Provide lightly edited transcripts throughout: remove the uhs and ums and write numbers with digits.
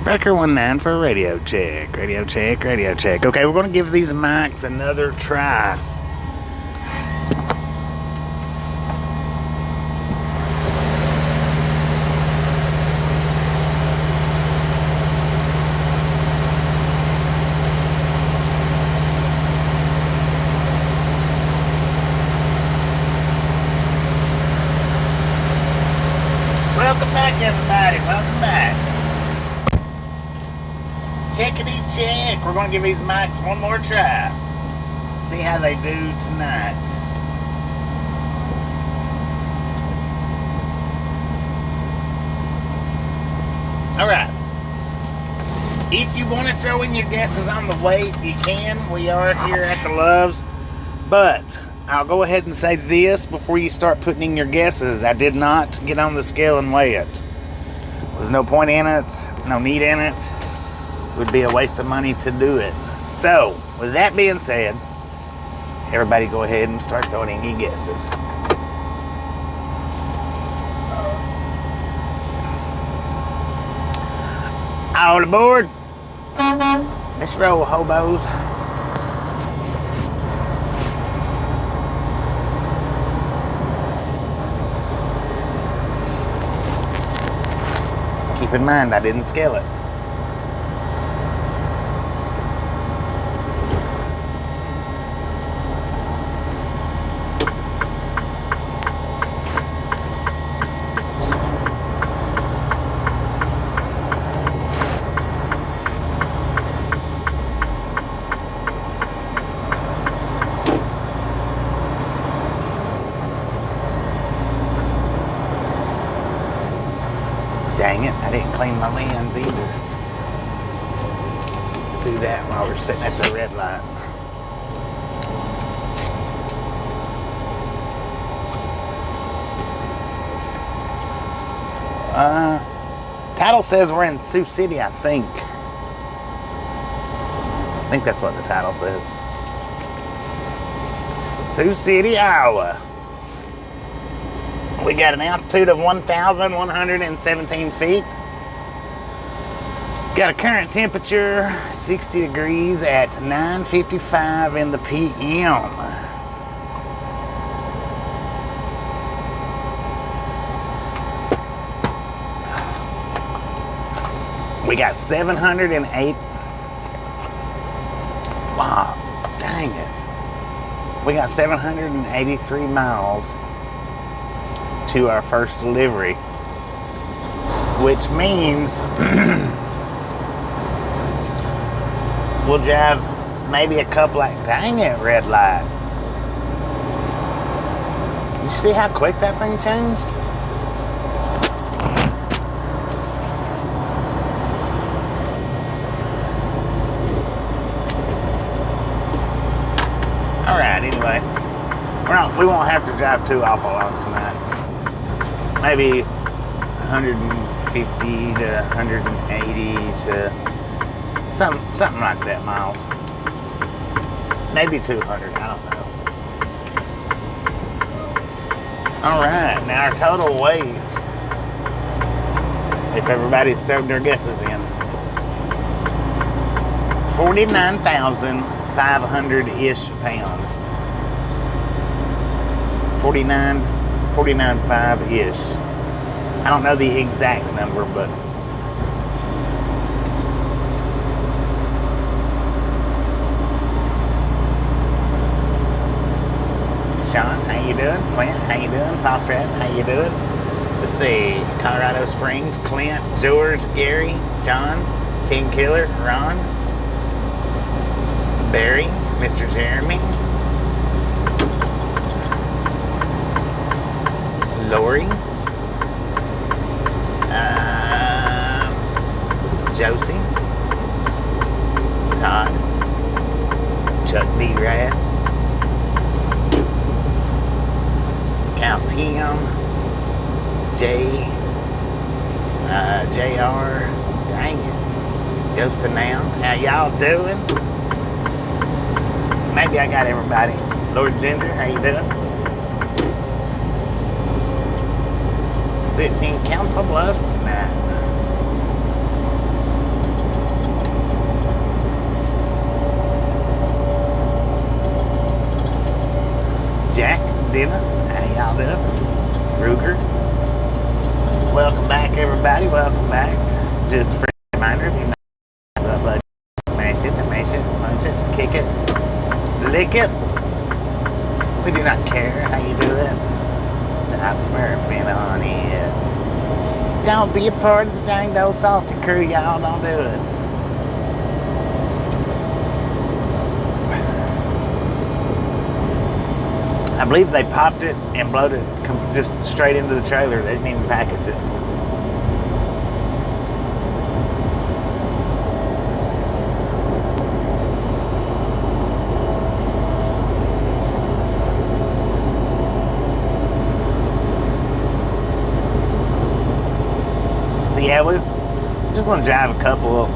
Breaker 19 for radio check. Radio check, radio check. Okay, we're going to give these mics another try. Welcome back, everybody. Welcome back. Checkity check. We're going to give these mics one more try. See how they do tonight. Alright. If you want to throw in your guesses on the weight, you can. We are here at the Loves. But I'll go ahead and say this before you start putting in your guesses. I did not get on the scale and weigh it. There's no point in it. No need in it. It would be a waste of money to do it. So, with that being said, everybody go ahead and start throwing in your guesses. All aboard. Let's roll, hobos. Keep in mind, I didn't scale it. Dang it, I didn't clean my lens either. Let's do that while we're sitting at the red light. Title says we're in Sioux City, I think. I think that's what the title says. Sioux City, Iowa. We got an altitude of 1,117 feet. Got a current temperature 60 degrees at 9:55 in the p.m. We got 708. Wow, dang it. We got 783 miles to our first delivery, which means we'll drive maybe a couple like, dang it, red light. You see how quick that thing changed? Alright, anyway, we won't have to drive too awful long tonight. Maybe 150 to 180 to something like that miles. Maybe 200, I don't know. Alright, now our total weight, if everybody's thrown their guesses in, 49,500-ish pounds. 49.5-ish. I don't know the exact number, but Sean, how you doing? Clint, how you doing? Foster, how you doing? Let's see. Colorado Springs, Clint, George, Gary, John, Tim Killer, Ron, Barry, Mr. Jeremy, Lori, Josie, Todd, Chuck D. Rad, Cal Tim, Jay, JR, dang it, goes to now. How y'all doing? Maybe I got everybody. Lord Ginger, how you doing? Sitting in Council Bluffs tonight. Dennis. How y'all doing? Ruger. Welcome back, everybody. Welcome back. Just a friendly reminder, if you mess up, smash it, punch it, kick it, lick it. We do not care how you do it. Stop smurfing on it. Don't be a part of the dang old salty crew, y'all. Don't do it. I believe they popped it and blowed it just straight into the trailer. They didn't even package it. So yeah, we're just going to drive a couple,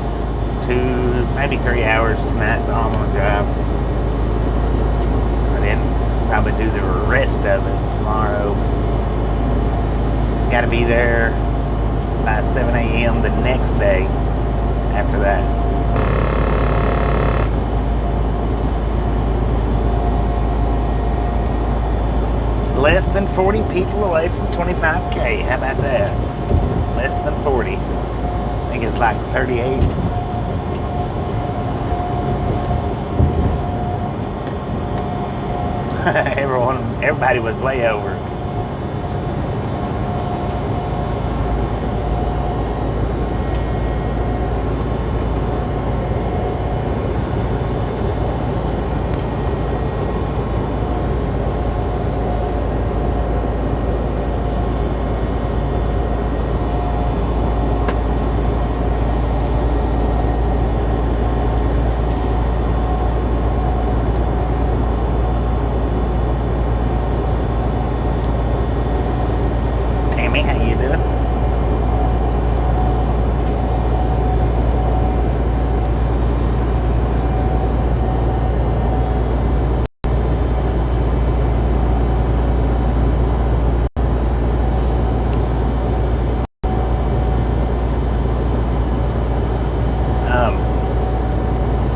2, maybe 3 hours tonight. That's all I'm going to drive. And then probably do the rest of it tomorrow. Got to be there by 7 a.m. the next day after that. Less than 40 people away from 25K. How about that? Less than 40. I think it's like 38. Everybody was way over.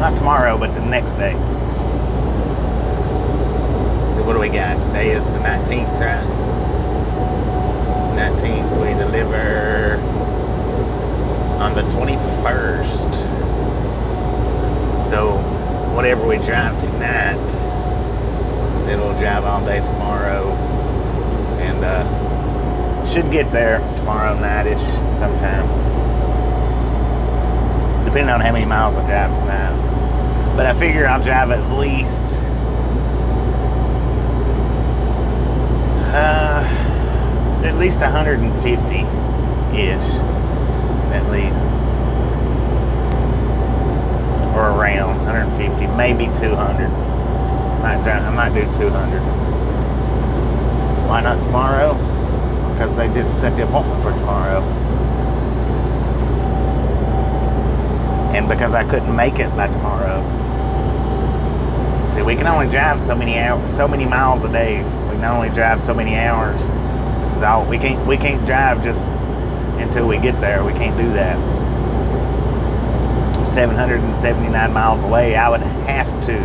Not tomorrow, but the next day. So what do we got? Today is the 19th, right? 19th, we deliver on the 21st. So whatever we drive tonight, then we'll drive all day tomorrow. And should get there tomorrow night-ish sometime. Depending on how many miles I drive tonight. But I figure I'll drive at least 150-ish. At least. Or around 150, maybe 200. I might do 200. Why not tomorrow? Because they didn't set the appointment for tomorrow. And because I couldn't make it by tomorrow. See, we can only drive so many hours, so many miles a day. We can only drive so many hours. So we can't drive just until we get there. We can't do that. 779 miles away. I would have to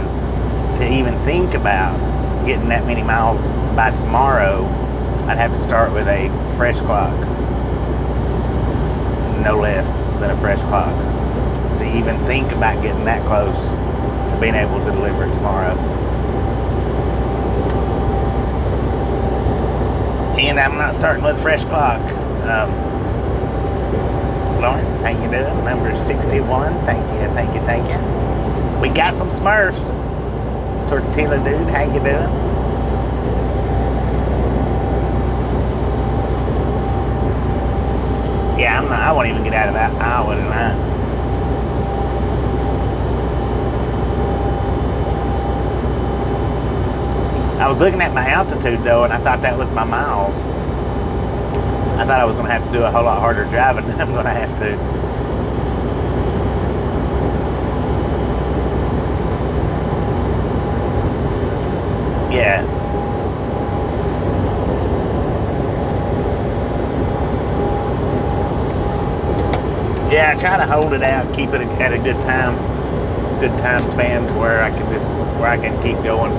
even think about getting that many miles by tomorrow. I'd have to start with a fresh clock. No less than a fresh clock. To even think about getting that close to being able to deliver it tomorrow. And I'm not starting with a fresh clock. Lawrence, how you doing? Number 61. Thank you. We got some Smurfs. Tortilla dude, how you doing? Yeah, I won't even get out of that Iowa tonight. I was looking at my altitude though, and I thought that was my miles. I thought I was going to have to do a whole lot harder driving than I'm going to have to. Yeah. Yeah, I try to hold it out, keep it at a good time span to where I can keep going.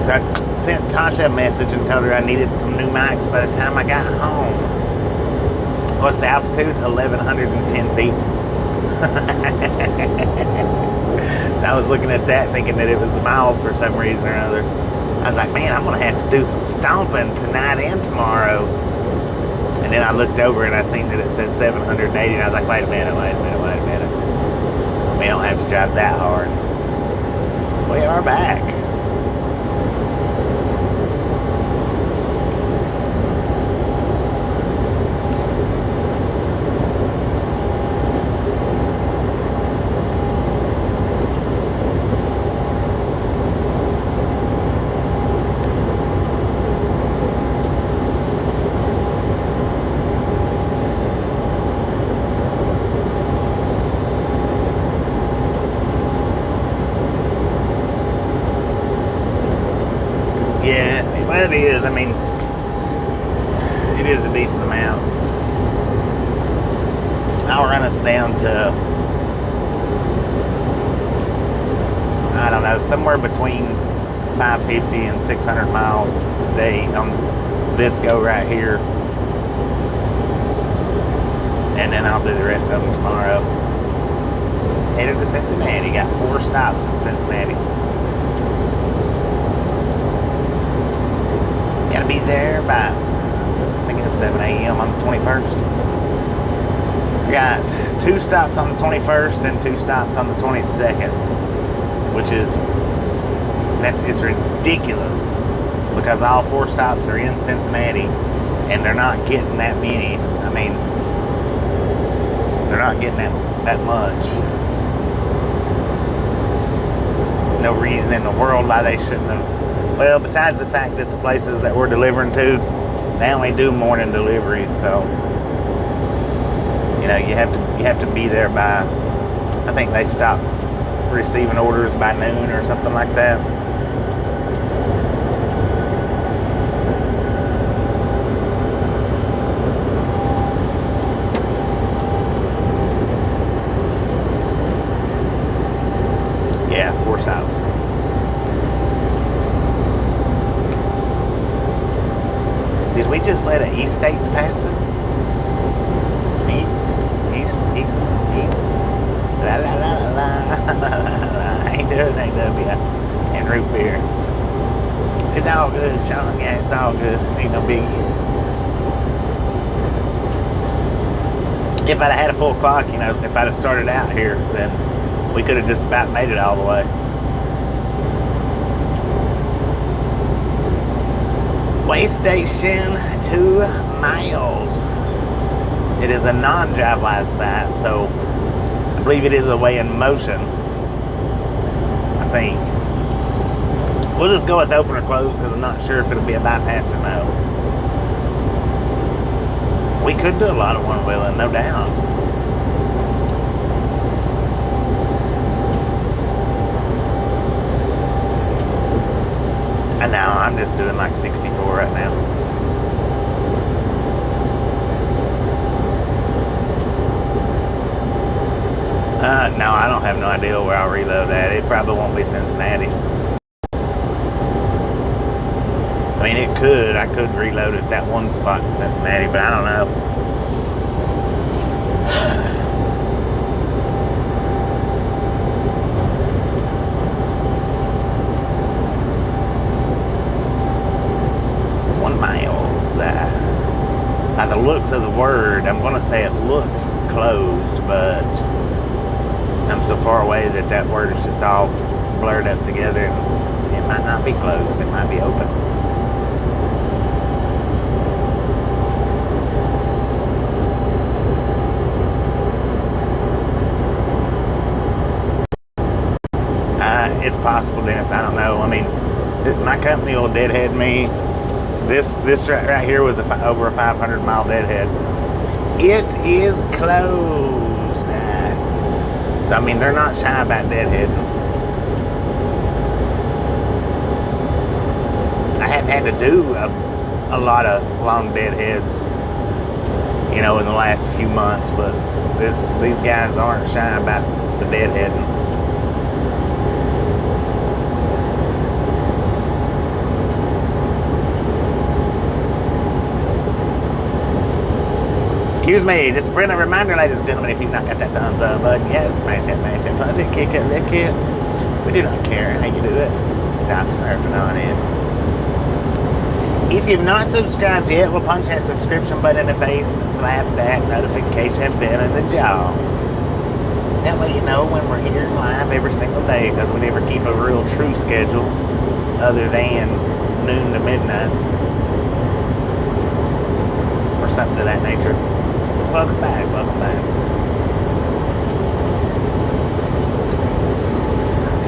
So I sent Tasha a message and told her I needed some new mics by the time I got home. What's the altitude? 1,110 feet. So I was looking at that thinking that it was the miles for some reason or other. I was like, man, I'm going to have to do some stomping tonight and tomorrow. And then I looked over and I seen that it said 780, and I was like, wait a minute. We don't have to drive that hard. We are back. It is. I mean, it is a decent amount. I'll run us down to, I don't know, somewhere between 550 and 600 miles today on this go right here. And then I'll do the rest of them tomorrow. Headed to Cincinnati. Got 4 stops in Cincinnati. Gotta be there by, I think it's 7 a.m. on the 21st. I got 2 stops on the 21st and 2 stops on the 22nd, which is, it's ridiculous because all 4 stops are in Cincinnati and they're not getting that many. I mean, they're not getting that much. No reason in the world why they shouldn't have. Well, besides the fact that the places that we're delivering to, they only do morning deliveries, so you know you have to be there by, I think they stop receiving orders by noon or something like that. Yeah, 4 stops. Did we just let an East States pass us? East. La la la la la. Ain't doing AW and root beer. It's all good, Sean. Yeah, it's all good. Ain't no biggie. If I'd had a full clock, you know, if I'd have started out here, then we could have just about made it all the way. Way station 2 miles. It is a non-drive-by site, so I believe it is a way in motion. I think. We'll just go with open or closed because I'm not sure if it'll be a bypass or no. We could do a lot of one-wheeling, no doubt. And now I'm just doing like 64 right now. No, I don't have no idea where I'll reload at. It probably won't be Cincinnati. I mean, it could. I could reload at that one spot in Cincinnati, but I don't know. By the looks of the word, I'm going to say it looks closed, but I'm so far away that that word is just all blurred up together. It might not be closed, it might be open. It's possible, Dennis. I don't know. I mean, my company will deadhead me. This right here was over a 500-mile deadhead. It is closed. So, I mean, they're not shy about deadheading. I hadn't had to do a lot of long deadheads, you know, in the last few months, but these guys aren't shy about the deadheading. Excuse me, just a friendly reminder, ladies and gentlemen, if you've not got that thumbs up button, yes, smash it, punch it, kick it, lick it. We do not care how you do it. Stop smurfing on it. If you've not subscribed yet, we'll punch that subscription button in the face and slap that notification bell in the jaw. That way you know when we're here live every single day, because we never keep a real true schedule other than noon to midnight. Or something to that nature. Welcome back, welcome back.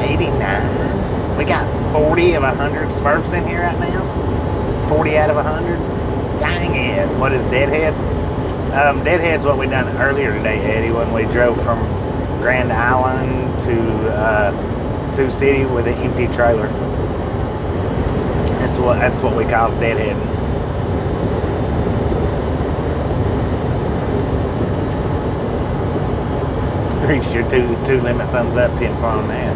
89. We got 40 of 100 Smurfs in here right now. 40 out of 100. Dang it. What is Deadhead? Deadhead's what we done earlier today, Eddie, when we drove from Grand Island to Sioux City with an empty trailer. That's what we call Deadhead. Reach your two limit thumbs up, 10 on that.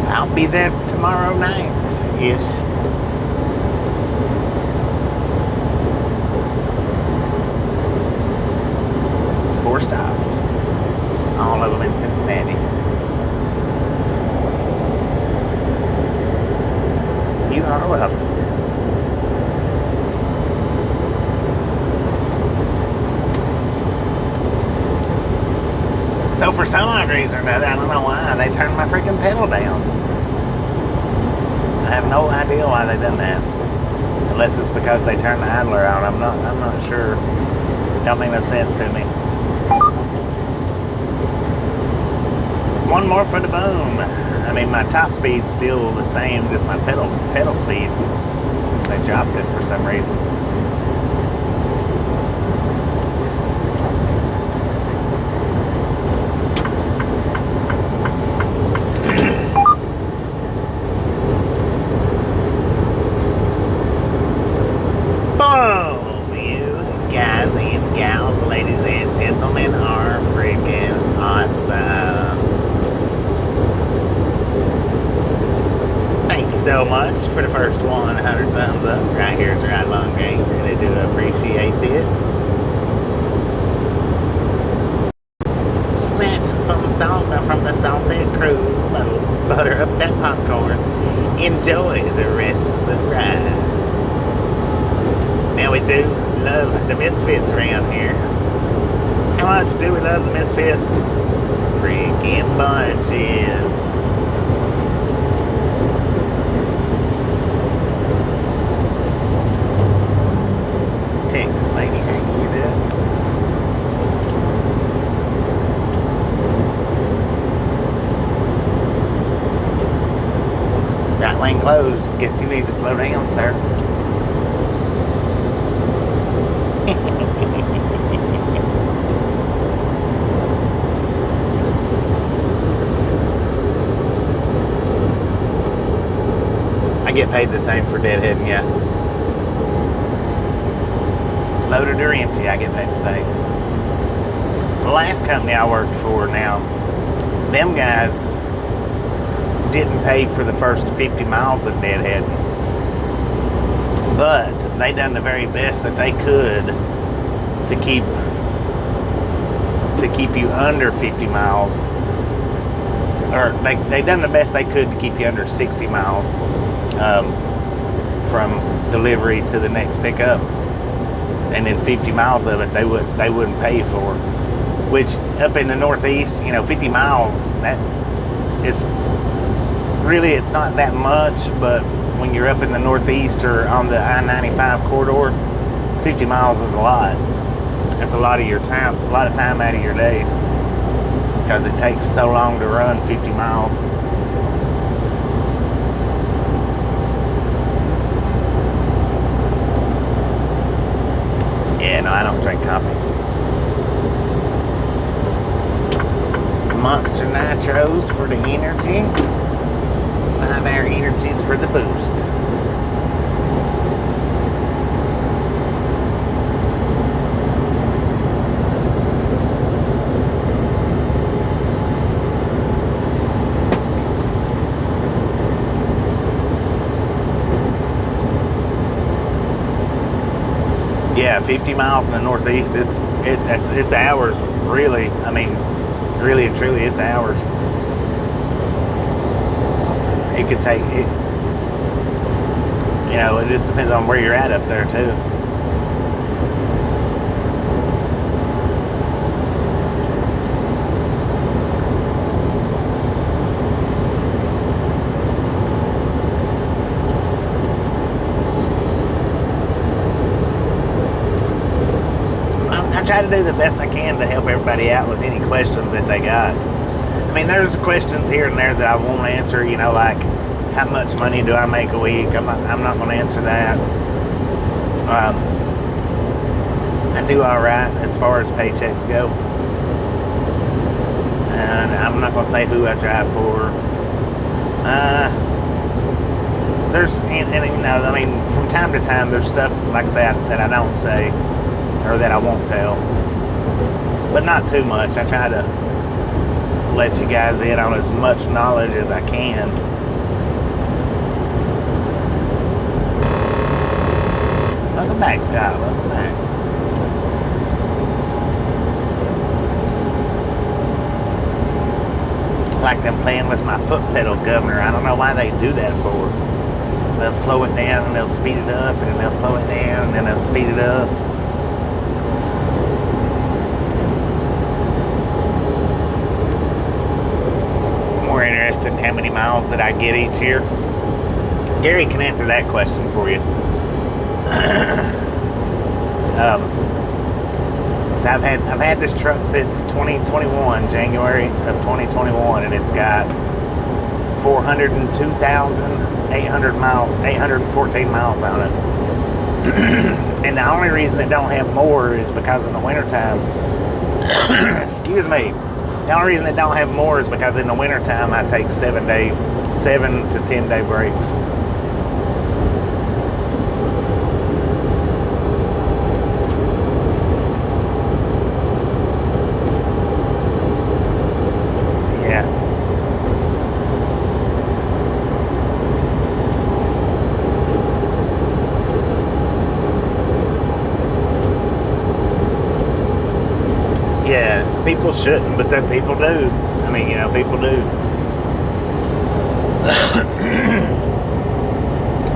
I'll be there tomorrow night-ish. Four stops. All of them in Cincinnati. You are welcome. So for some odd reason or another, I don't know why, they turned my freaking pedal down. I have no idea why they done that. Unless it's because they turned the idler out. I'm not sure. Don't make no sense to me. One more for the boom. I mean, my top speed's still the same, just my pedal speed. They dropped it for some reason. So much for the first 100 thumbs up right here at the Ride Along Game. Really do appreciate it. Snatch some salt from the salted crew. Butter up that popcorn. Enjoy the rest of the ride. Now we do love the Misfits around here. How much do we love the Misfits? Freaking bunches. Texas lady, how you doing? Right lane closed. Guess you need to slow down, sir. I get paid the same for deadheading, yeah. Loaded or empty, I get paid the same. The last company I worked for now, them guys didn't pay for the first 50 miles of deadheading, but they done the very best that they could to keep you under 50 miles, or they done the best they could to keep you under 60 miles from delivery to the next pickup. And then 50 miles of it they wouldn't pay you for, which up in the Northeast, 50 miles, that is really, it's not that much, but when you're up in the Northeast or on the I-95 corridor, 50 miles is a lot. It's a lot of your time, a lot of time out of your day, because it takes so long to run 50 miles. Yeah, no, I don't drink coffee. Monster Nitros for the energy. 5-hour energies for the boost. Yeah, 50 miles in the northeast. It's hours, really. I mean, really and truly, it's hours. It could take it. You know, it just depends on where you're at up there too. I try to do the best I can to help everybody out with any questions that they got. I mean, there's questions here and there that I won't answer, you know, like how much money do I make a week? I'm not going to answer that. I do all right as far as paychecks go. And I'm not going to say who I drive for. And you know, I mean, from time to time, there's stuff, like I say, that I don't say, or that I won't tell. But not too much. I try to let you guys in on as much knowledge as I can. Welcome back, Scott. Welcome back. Like them playing with my foot pedal, Governor. I don't know why they do that for. They'll slow it down and they'll speed it up, and then they'll slow it down and then they'll speed it up. More interested in how many miles that I get each year. Gary can answer that question for you. So I've had this truck since 2021, January of 2021, and it's got 814 miles on it. And the only reason it don't have more is because in the wintertime, excuse me, the only reason it don't have more is because in the wintertime I take 7 to 10 day breaks. People shouldn't, but then people do. I mean, you know, people do.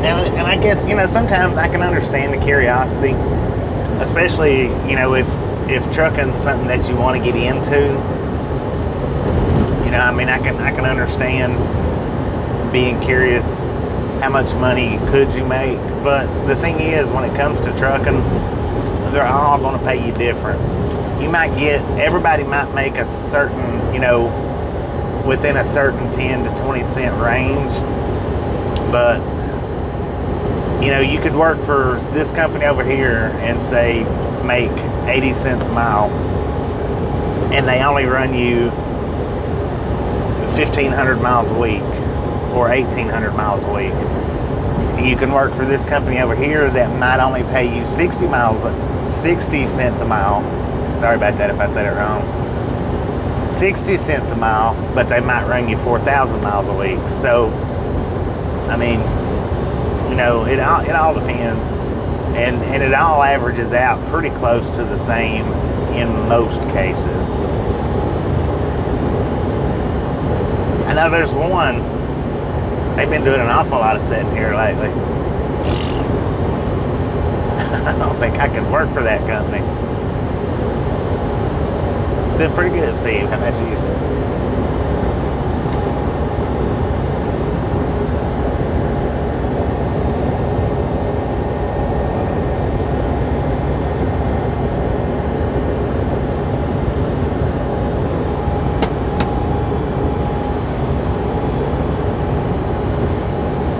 And I guess, you know, sometimes I can understand the curiosity, especially, you know, if trucking's something that you want to get into. You know, I mean, I can understand being curious. How much money could you make? But the thing is, when it comes to trucking, they're all going to pay you different. You might everybody might make a certain, you know, within a certain 10 to 20 cent range, but, you know, you could work for this company over here and say make 80 cents a mile, and they only run you 1,500 miles a week or 1,800 miles a week. You can work for this company over here that might only pay you 60 cents a mile. Sorry about that if I said it wrong. 60 cents a mile, but they might run you 4,000 miles a week. So, I mean, you know, it all depends, and it all averages out pretty close to the same in most cases. I know there's one. They've been doing an awful lot of sitting here lately. I don't think I could work for that company. Doing pretty good, Steve. How about you?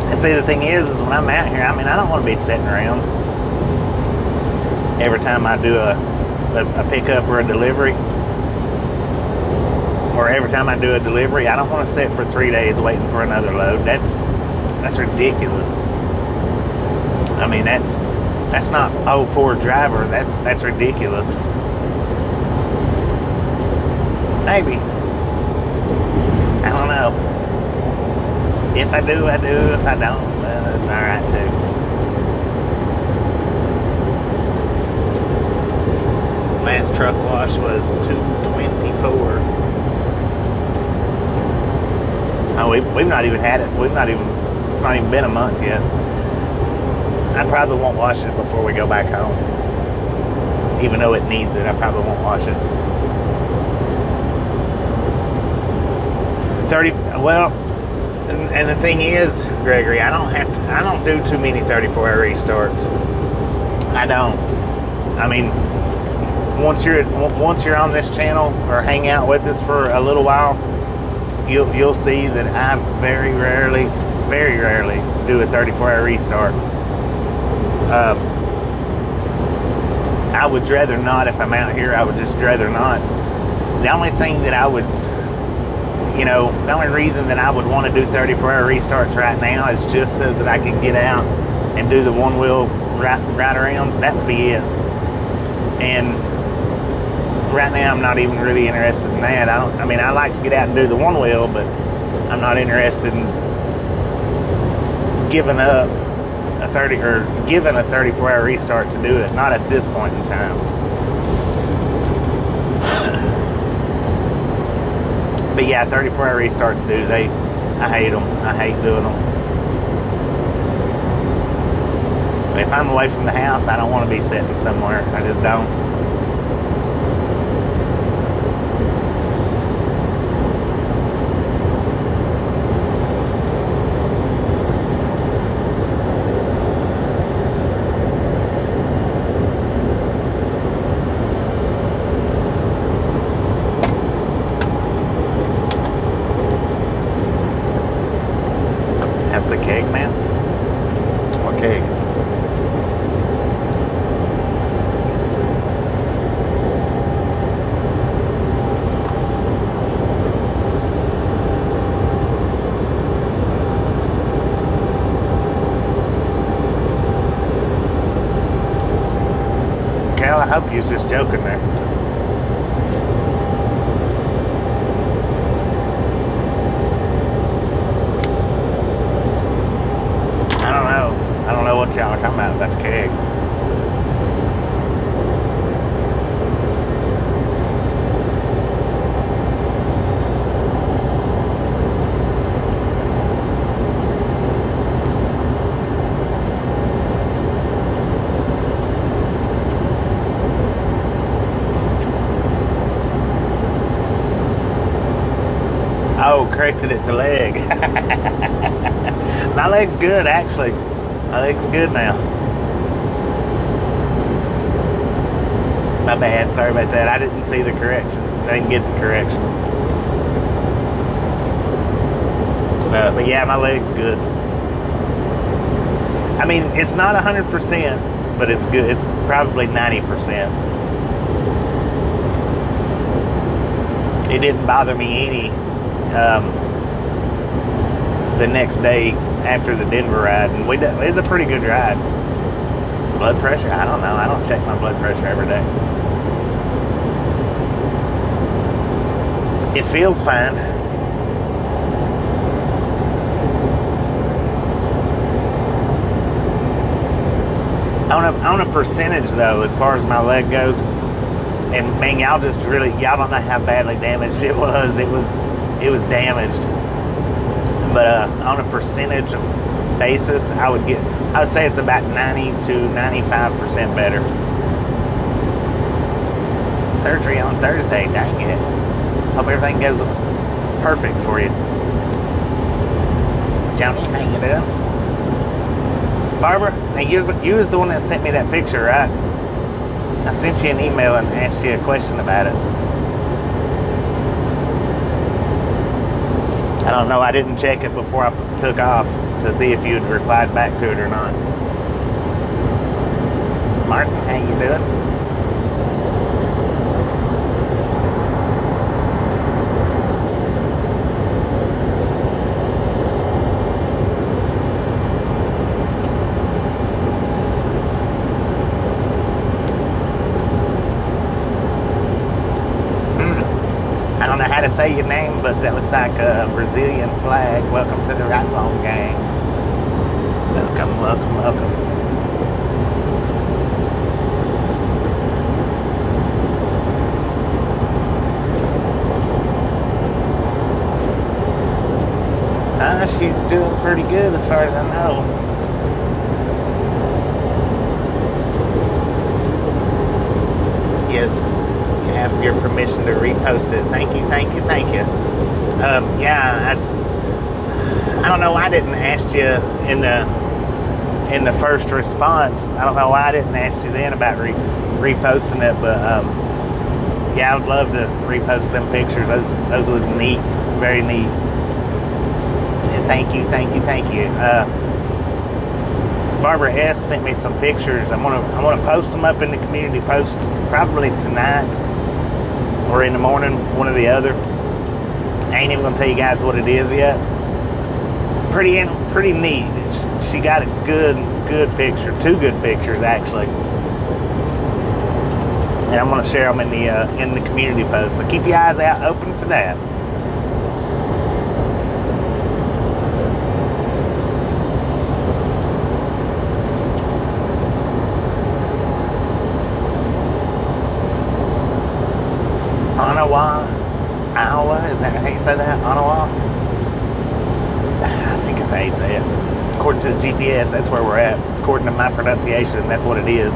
And see, the thing is when I'm out here, I mean, I don't want to be sitting around every time I do a pickup or a delivery. Or every time I do a delivery, I don't want to sit for 3 days waiting for another load. That's ridiculous. I mean, that's not, oh, poor driver. That's ridiculous. Maybe. I don't know. If I do, I do. If I don't, it's all right too. Last truck wash was $224. Oh, we've not even had it. It's not even been a month yet. I probably won't wash it before we go back home. Even though it needs it, I probably won't wash it. 30, well, and the thing is, Gregory, I don't do too many 34-hour restarts. I don't. I mean, once you're on this channel or hang out with us for a little while, you'll see that I very rarely do a 34-hour restart. I would rather not. If I'm out here, I would just rather not. The only thing that I would, the only reason that I would want to do 34-hour restarts right now is just so that I can get out and do the one-wheel ride arounds. That would be it. And right now, I'm not even really interested in that. I like to get out and do the one-wheel, but I'm not interested in giving up given a 34-hour restart to do it. Not at this point in time. But yeah, 34-hour restarts, dude. I hate them. I hate doing them. If I'm away from the house, I don't want to be sitting somewhere. I just don't. I hope you was just joking there. I don't know what y'all are talking about the keg. Oh, corrected it to leg. My leg's good, actually. My leg's good now. My bad. Sorry about that. I didn't see the correction. I didn't get the correction. But yeah, my leg's good. I mean, it's not 100%, but it's good. It's probably 90%. It didn't bother me any the next day after the Denver ride, and it was a pretty good ride. Blood pressure, I don't know. I don't check my blood pressure every day. It feels fine. On a percentage though, as far as my leg goes, and man, y'all don't know how badly damaged it was. It was damaged. But on a percentage basis, I would say it's about 90 to 95% better. Surgery on Thursday, dang it. Hope everything goes perfect for you. Johnny, how you doing? Barbara, now you was the one that sent me that picture, right? I sent you an email and asked you a question about it. I don't know, I didn't check it before I took off to see if you had replied back to it or not. Martin, how you doing? I don't know how to say your name, but that looks like a Brazilian flag. Welcome to the Right Long Gang. Welcome, welcome, welcome. She's doing pretty good as far as I know. Yes, you have your permission to repost it. Thank you, thank you, thank you. Yeah, I don't know why I didn't ask you in the first response. I don't know why I didn't ask you then about reposting it, but yeah, I would love to repost them pictures. Those was neat, very neat. And thank you, thank you, thank you. Barbara S sent me some pictures. I want to post them up in the community post probably tonight or in the morning, one or the other. I ain't even gonna tell you guys what it is yet. Pretty neat. She got a good picture, 2 good pictures actually, and I'm gonna share them in the community post. So keep your eyes out open for that. Ottawa, Iowa, is that how you say that? Ottawa? I think that's how you say it. According to the GPS, that's where we're at. According to my pronunciation, that's what it is.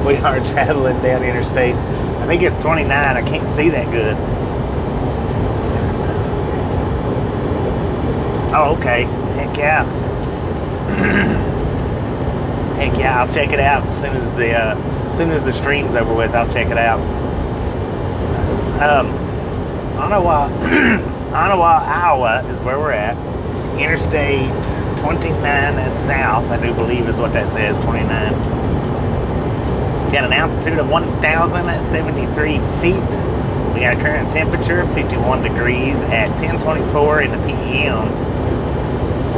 We are traveling down interstate. I think it's 29. I can't see that good. Oh, okay. Heck yeah. Heck yeah, I'll check it out as soon as the stream's over with. I'll check it out. Ottawa, Iowa is where we're at. Interstate 29 south, I do believe is what that says, 29. Got an altitude of 1,073 feet. We got a current temperature of 51 degrees at 10:24 in the p.m.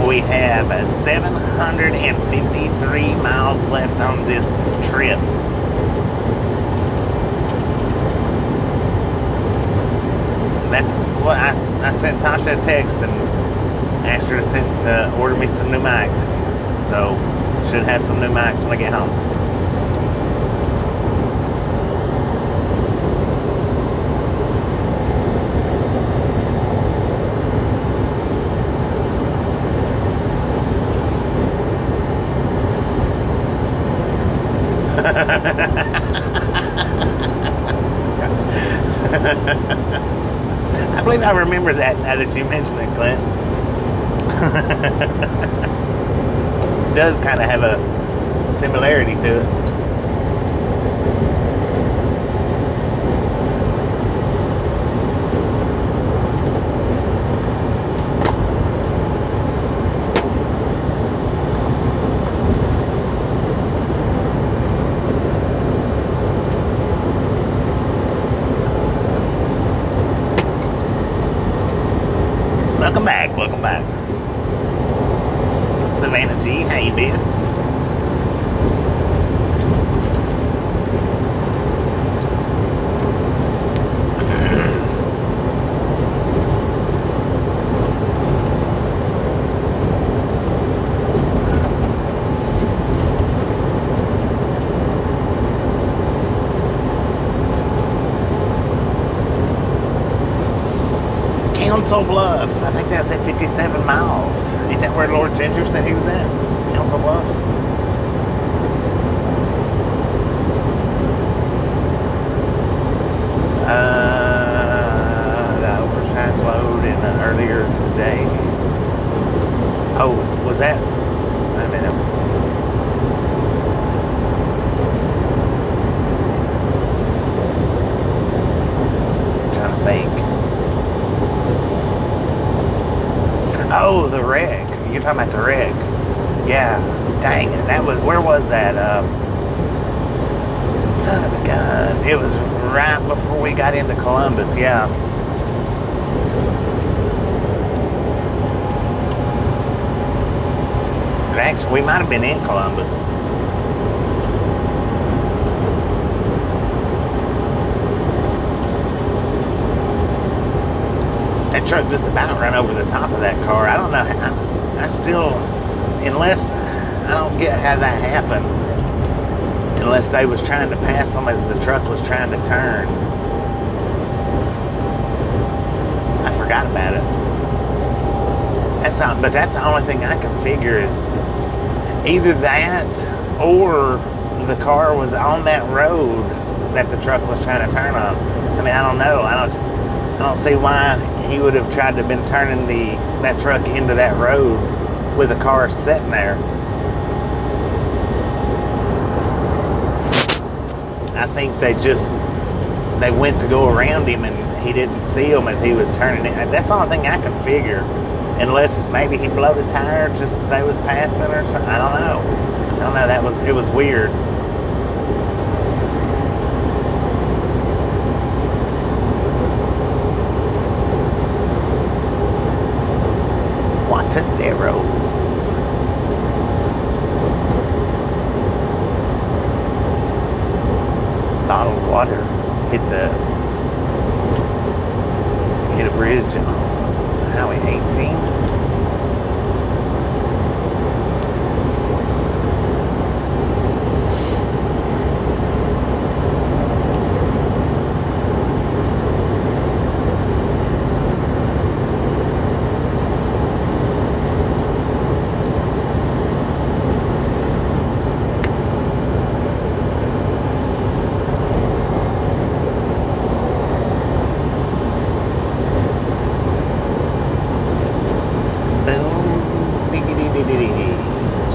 We have 753 miles left on this trip. That's what I sent Tasha a text and asked her to order me some new mics. So, should have some new mics when I get home. I believe I remember that now that you mention it, Clint. It does kind of have a similarity to it. Welcome back. Savannah G, how you been? Council Bluff. I think that's at 57 miles. Ain't that where Lord Ginger said he was at? Council Bluff? The oversized load in earlier today. Oh, was that? Wait a minute. I'm trying to think. Oh, the wreck. You're talking about the wreck. Yeah. Dang it. That was, where was that? Son of a gun. It was right before we got into Columbus, yeah. But actually, we might have been in Columbus. That truck just about ran over the top of that car. I don't know. I still, unless I don't get how that happened, unless they was trying to pass them as the truck was trying to turn. I forgot about it. But that's the only thing I can figure is either that or the car was on that road that the truck was trying to turn on. I mean, I don't know. I don't see why he would have tried to been turning that truck into that road with a car sitting there. I think they went to go around him and he didn't see him as he was turning it. That's the only thing I can figure. Unless maybe he blowed a tire just as they was passing or something. I don't know. It was weird. Watateros. Bottled water hit a bridge on Highway 18.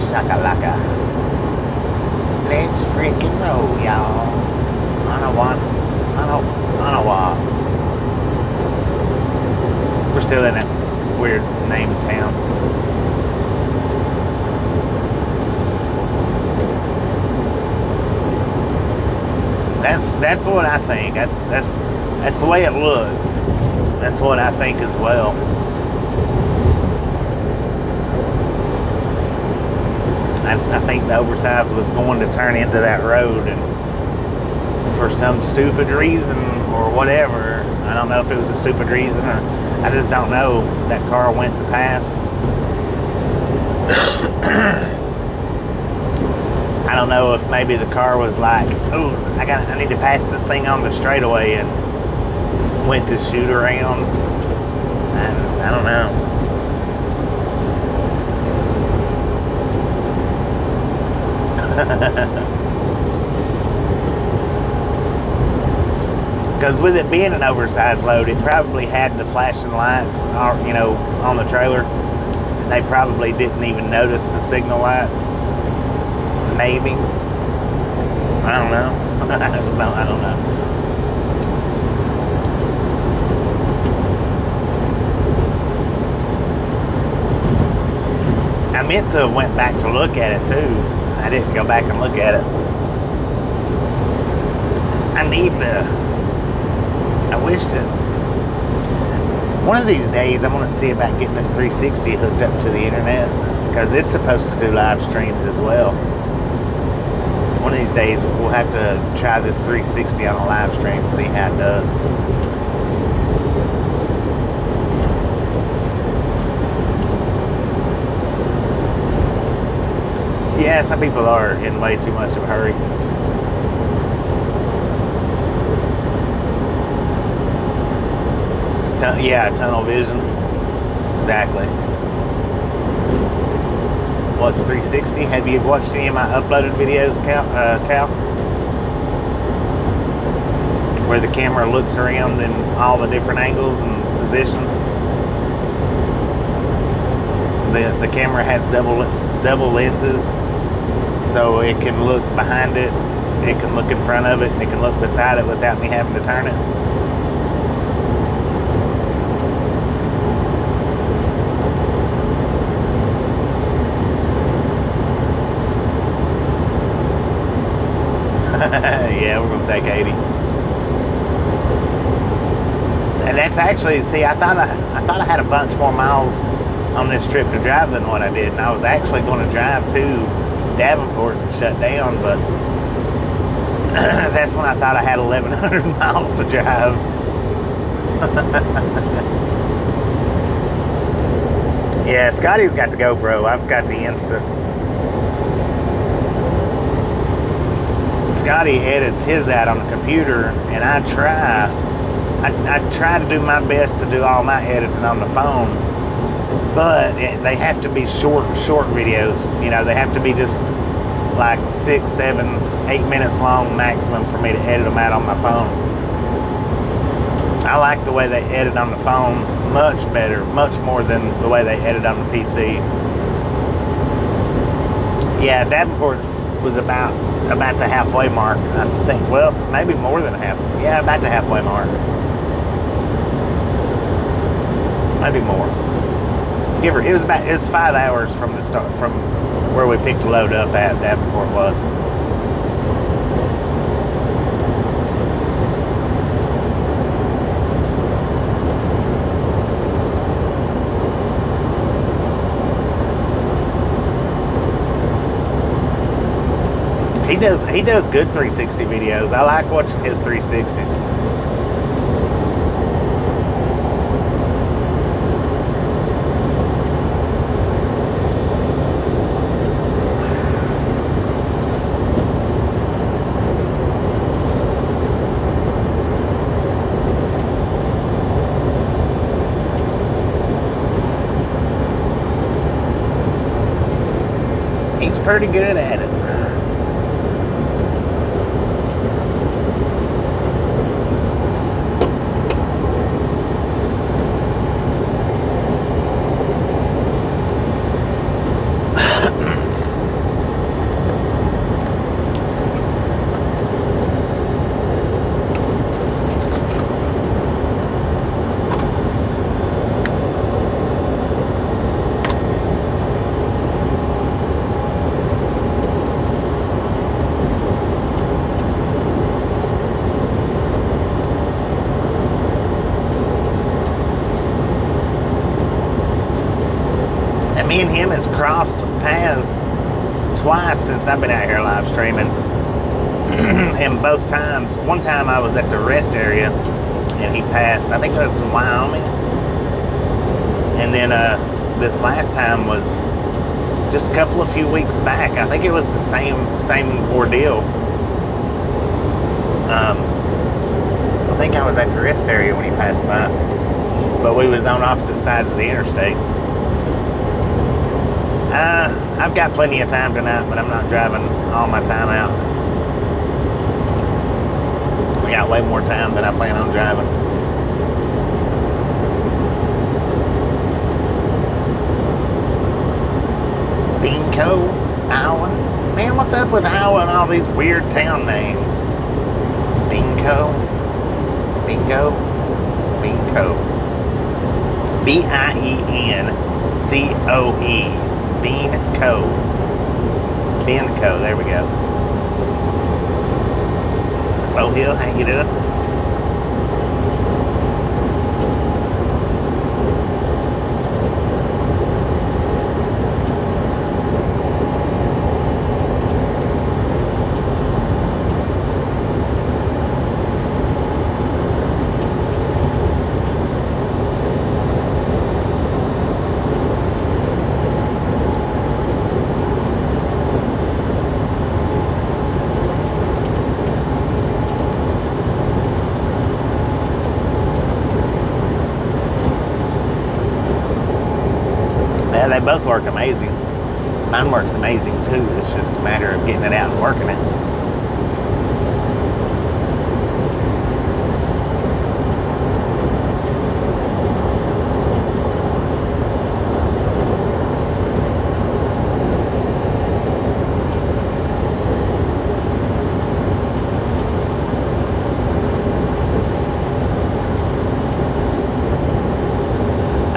Shakalaka. Let's freaking roll, y'all. Ottawa. We're still in that weird name town. That's what I think. That's the way it looks. That's what I think as well. I think the oversized was going to turn into that road, and for some stupid reason or whatever, I don't know if it was a stupid reason or I just don't know, that car went to pass. I don't know if maybe the car was like, oh, I need to pass this thing on the straightaway, and went to shoot around. I don't know. Because with it being an oversized load, it probably had the flashing lights, on the trailer. They probably didn't even notice the signal light. Maybe. I don't know. I don't know. I meant to have went back to look at it too. I didn't go back and look at it. I wish to. One of these days, I'm going to see about getting this 360 hooked up to the internet, because it's supposed to do live streams as well. One of these days, we'll have to try this 360 on a live stream and see how it does. Yeah, some people are in way too much of a hurry. Yeah, tunnel vision. Exactly. What's 360? Have you watched any of my uploaded videos, Cal? Where the camera looks around in all the different angles and positions. The camera has double lenses, so it can look behind it, it can look in front of it, and it can look beside it without me having to turn it. Yeah, we're gonna take 80. And that's actually, see, I thought I had a bunch more miles on this trip to drive than what I did, and I was actually going to drive to Davenport and shut down, but that's when I thought I had 1,100 miles to drive. Yeah, Scotty's got the GoPro. I've got the Insta. Scotty edits his out on the computer, and I try to do my best to do all my editing on the phone. but they have to be short videos. You know, they have to be just like 6, 7, 8 minutes long maximum for me to edit them out on my phone. I like the way they edit on the phone much better, much more than the way they edit on the PC. Yeah, Davenport was about the halfway mark, I think. Well, maybe more than half. Yeah, about the halfway mark. Maybe more. It was 5 hours from the start, from where we picked the load up at Davenport was. He does good 360 videos. I like watching his 360s. He's pretty good at it. Me and him has crossed paths twice since I've been out here live streaming. And both times, one time I was at the rest area and he passed, I think it was in Wyoming. And then this last time was just a few weeks back. I think it was the same ordeal. I think I was at the rest area when he passed by, but we was on opposite sides of the interstate. I've got plenty of time tonight, but I'm not driving all my time out. I got way more time than I plan on driving. Bingo, Iowa. Man, what's up with Iowa and all these weird town names? Bingo, Bingo, Bingo. B-I-E-N-C-O-E. Beanco. Benco, there we go. Low Hill, how you doing? Yeah, they both work amazing. Mine works amazing too. It's just a matter of getting it out and working it.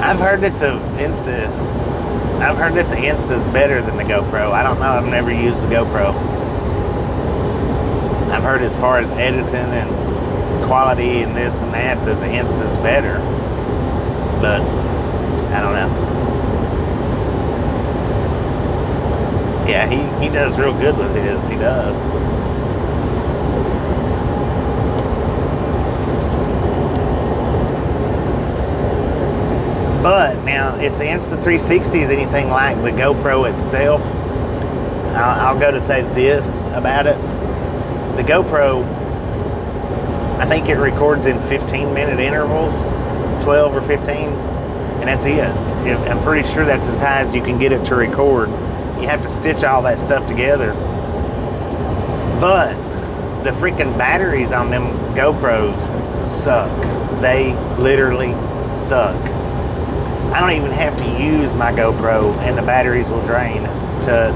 I've heard that the Insta's better than the GoPro. I don't know. I've never used the GoPro. I've heard as far as editing and quality and this and that the Insta's better. But I don't know. Yeah, he does real good with his. He does. But now, if the Insta360 is anything like the GoPro itself, I'll go to say this about it. The GoPro, I think it records in 15-minute intervals, 12 or 15. and that's it. I'm pretty sure that's as high as you can get it to record. You have to stitch all that stuff together. But the freaking batteries on them GoPros suck. They literally suck. I don't even have to use my GoPro and the batteries will drain to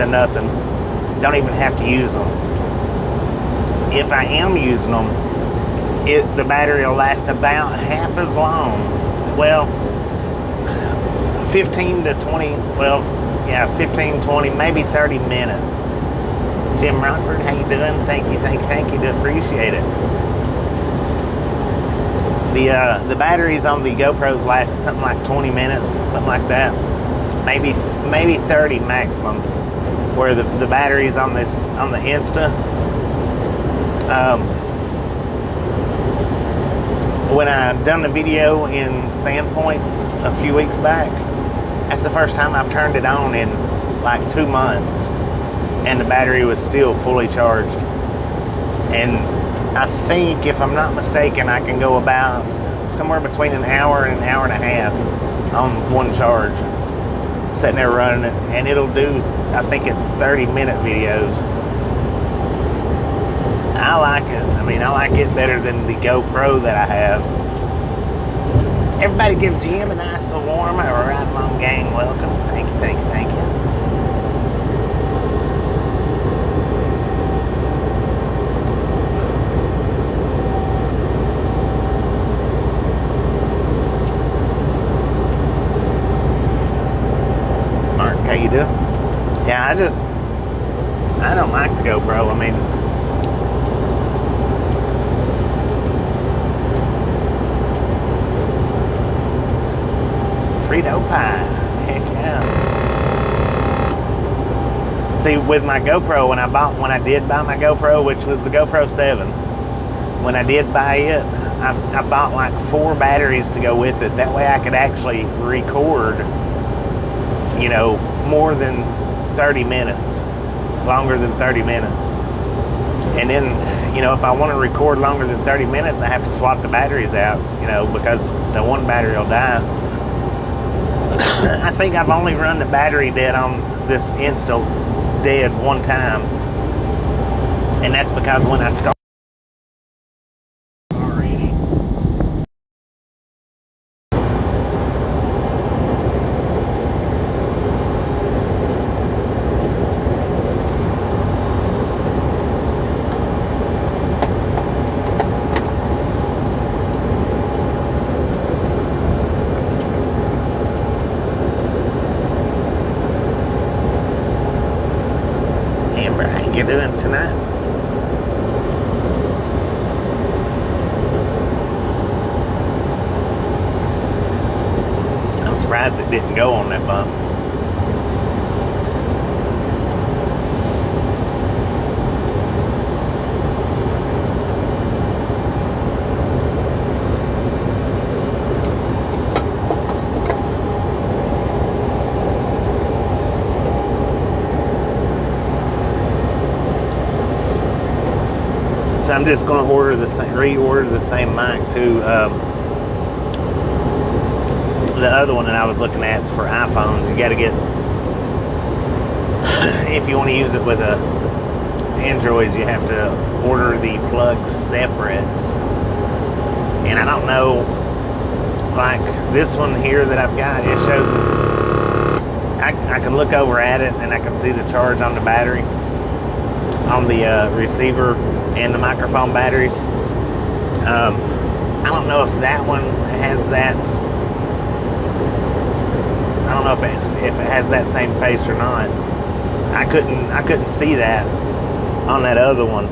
nothing. Don't even have to use them. If I am using them, the battery will last about half as long. Well, 15 to 20, well, yeah, 15, 20, maybe 30 minutes. Jim Rockford, how you doing? Thank you, do appreciate it. The batteries on the GoPros last something like 20 minutes, something like that. Maybe 30 maximum. Where the batteries on the Insta, when I done the video in Sandpoint a few weeks back, that's the first time I've turned it on in like 2 months, and the battery was still fully charged. And I think, if I'm not mistaken, I can go about somewhere between an hour and an hour and a half on one charge, sitting there running it, and it'll do, I think it's 30-minute videos. I like it. I mean, I like it better than the GoPro that I have. Everybody give Jim a nice warm right along, gang. Welcome. Thank you. Mark, how you doing? Yeah, I don't like the GoPro. I mean, Frito pie. Heck yeah. See, with my GoPro, when I did buy my GoPro, which was the GoPro 7, when I did buy it, I bought like 4 batteries to go with it. That way I could actually record, you know, more than 30 minutes, longer than 30 minutes. And then, you know, if I want to record longer than 30 minutes, I have to swap the batteries out, you know, because the one battery will die. I think I've only run the battery dead on this Insta dead one time, and that's because when I started already. Doing tonight. I'm surprised it didn't go on that bump. So I'm just going to reorder the same mic too. The other one that I was looking at is for iPhones. You got to get, if you want to use it with a Android, you have to order the plugs separate. And I don't know, like this one here that I've got, it shows us, I can look over at it and I can see the charge on the battery, on the receiver and the microphone batteries. I don't know if that one has that. I don't know if it has that same face or not. I couldn't see that on that other one.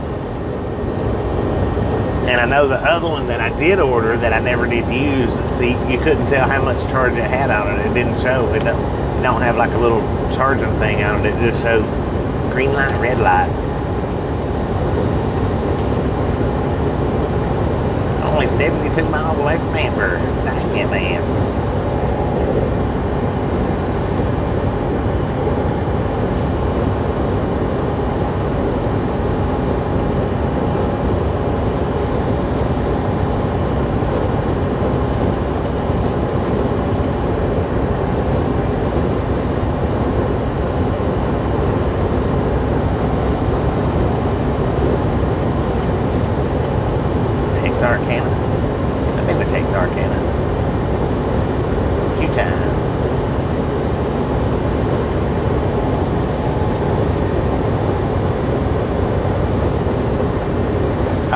And I know the other one that I did order that I never did use, see, you couldn't tell how much charge it had on it. It didn't show. It don't have like a little charging thing on it. It just shows green light, red light. Only 72 miles away from Amber. Dang it, man.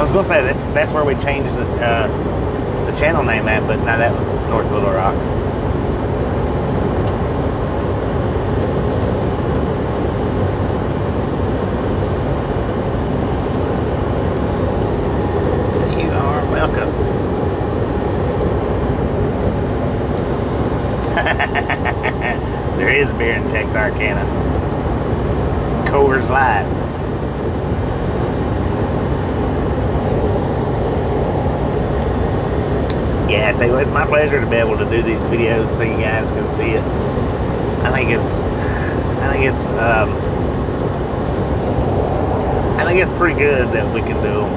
was gonna say that's where we changed the channel name at, but no, that was North Little Rock. You are welcome. There is beer in Texarkana. Coors Light. Yeah, I tell you what, it's my pleasure to be able to do these videos so you guys can see it. I think it's pretty good that we can do them.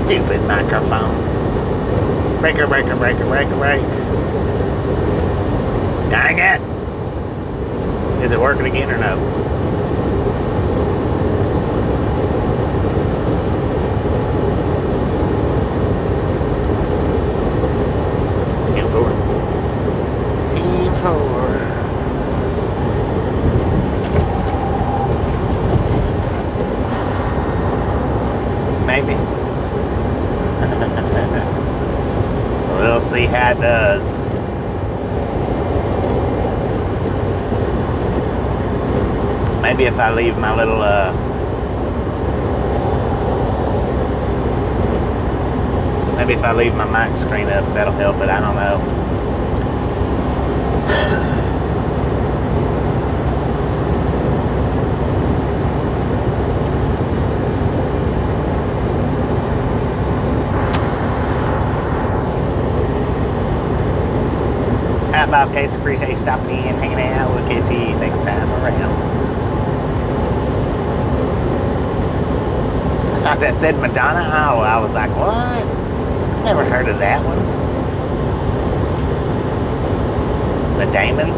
Stupid microphone. Breaker, breaker, breaker, breaker, break. Dang it! Is it working again or no? Team 4. Team 4. Maybe. We'll see how it does. Maybe if I leave my little maybe if I leave my mic screen up, that'll help it. I don't know. Bob Case, appreciate you stopping in, hanging out. We'll catch you next time around. I thought that said Madonna, Iowa. I was like, what? Never heard of that one. Damon?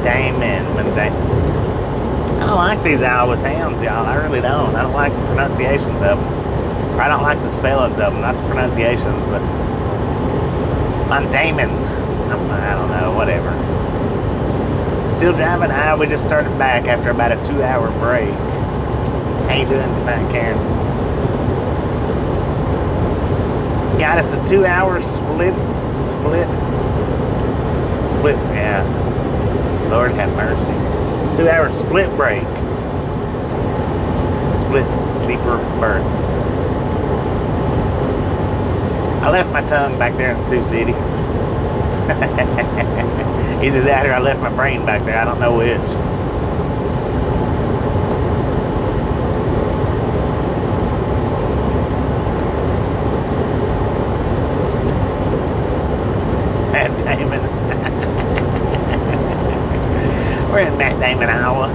Damon. I don't like these Iowa towns, y'all. I really don't. I don't like the pronunciations of them. Or I don't like the spellings of them, not the pronunciations, but Damon. I don't know, whatever. Still driving? We just started back after about a 2-hour break. How you doing tonight, Karen? Got us a 2-hour split, yeah. Lord have mercy. 2-hour split break. Split sleeper berth. I left my tongue back there in Sioux City. Either that or I left my brain back there. I don't know which. Matt Damon. We're in Matt Damon, Iowa.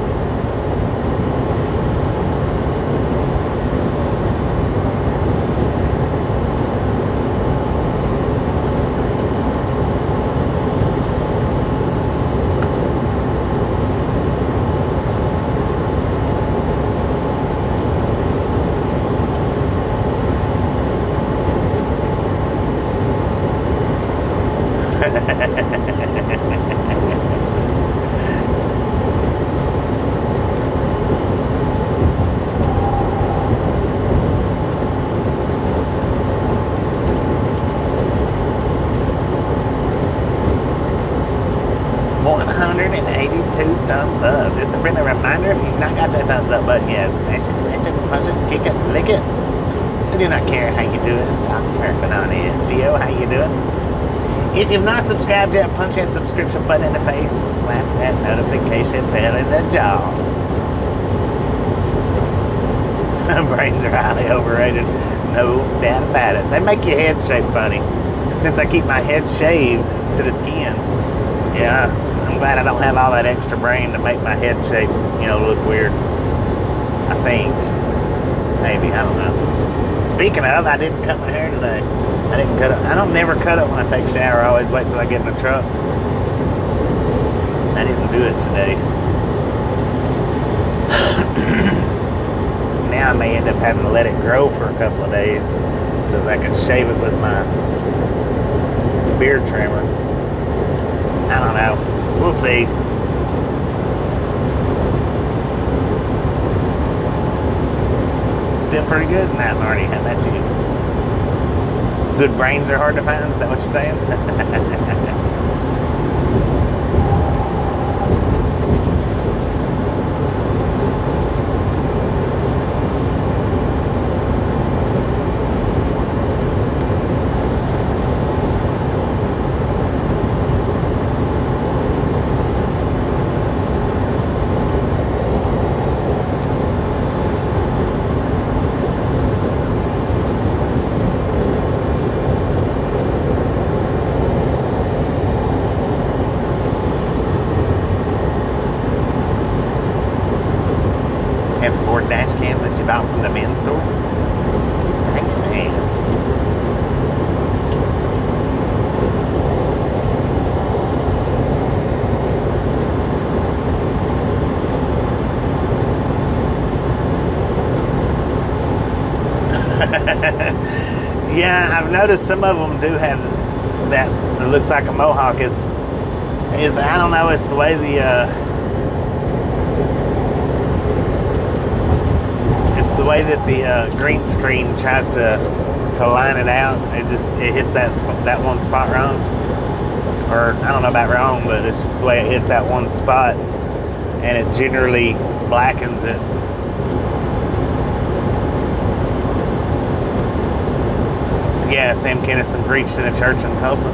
Thumbs up. Just a friendly reminder, if you've not got that thumbs up button yet, smash it, punch it, kick it, lick it. I do not care how you do it. Stop smurfing on it. Gio, how you doing? If you've not subscribed yet, punch that subscription button in the face and slap that notification bell in the jaw. Brains are highly overrated. No doubt about it. They make your head shape funny. And since I keep my head shaved to the skin, yeah, I'm glad I don't have all that extra brain to make my head shape, look weird. I think. Maybe, I don't know. Speaking of, I didn't cut my hair today. I didn't cut it. I don't never cut it when I take a shower. I always wait till I get in the truck. I didn't do it today. Now I may end up having to let it grow for a couple of days so I can shave it with my beard trimmer. I don't know. We'll see. Did pretty good in that, Marty. How about you? Good brains are hard to find? Is that what you're saying? Dashcam that you bought from the men's store? Dang it, man. Yeah, I've noticed some of them do have that. It looks like a mohawk. Is I don't know. It's the way the way that the green screen tries to line it out. It hits that one spot wrong, or I don't know about wrong, but it's just the way it hits that one spot, and it generally blackens it. So yeah, Sam Kinison preached in a church in Tulsa.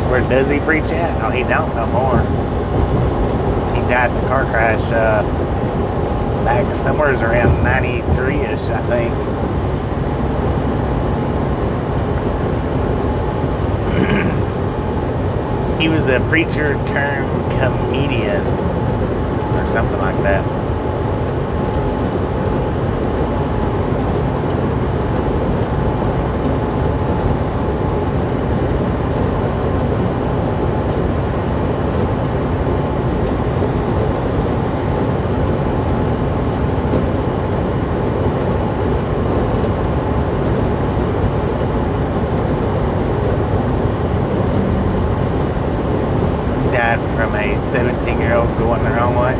Where does he preach at? No, he don't no more. He died in a car crash back somewhere around 93-ish, I think. He was a preacher turned comedian or something like that. From a 17-year-old going the wrong way.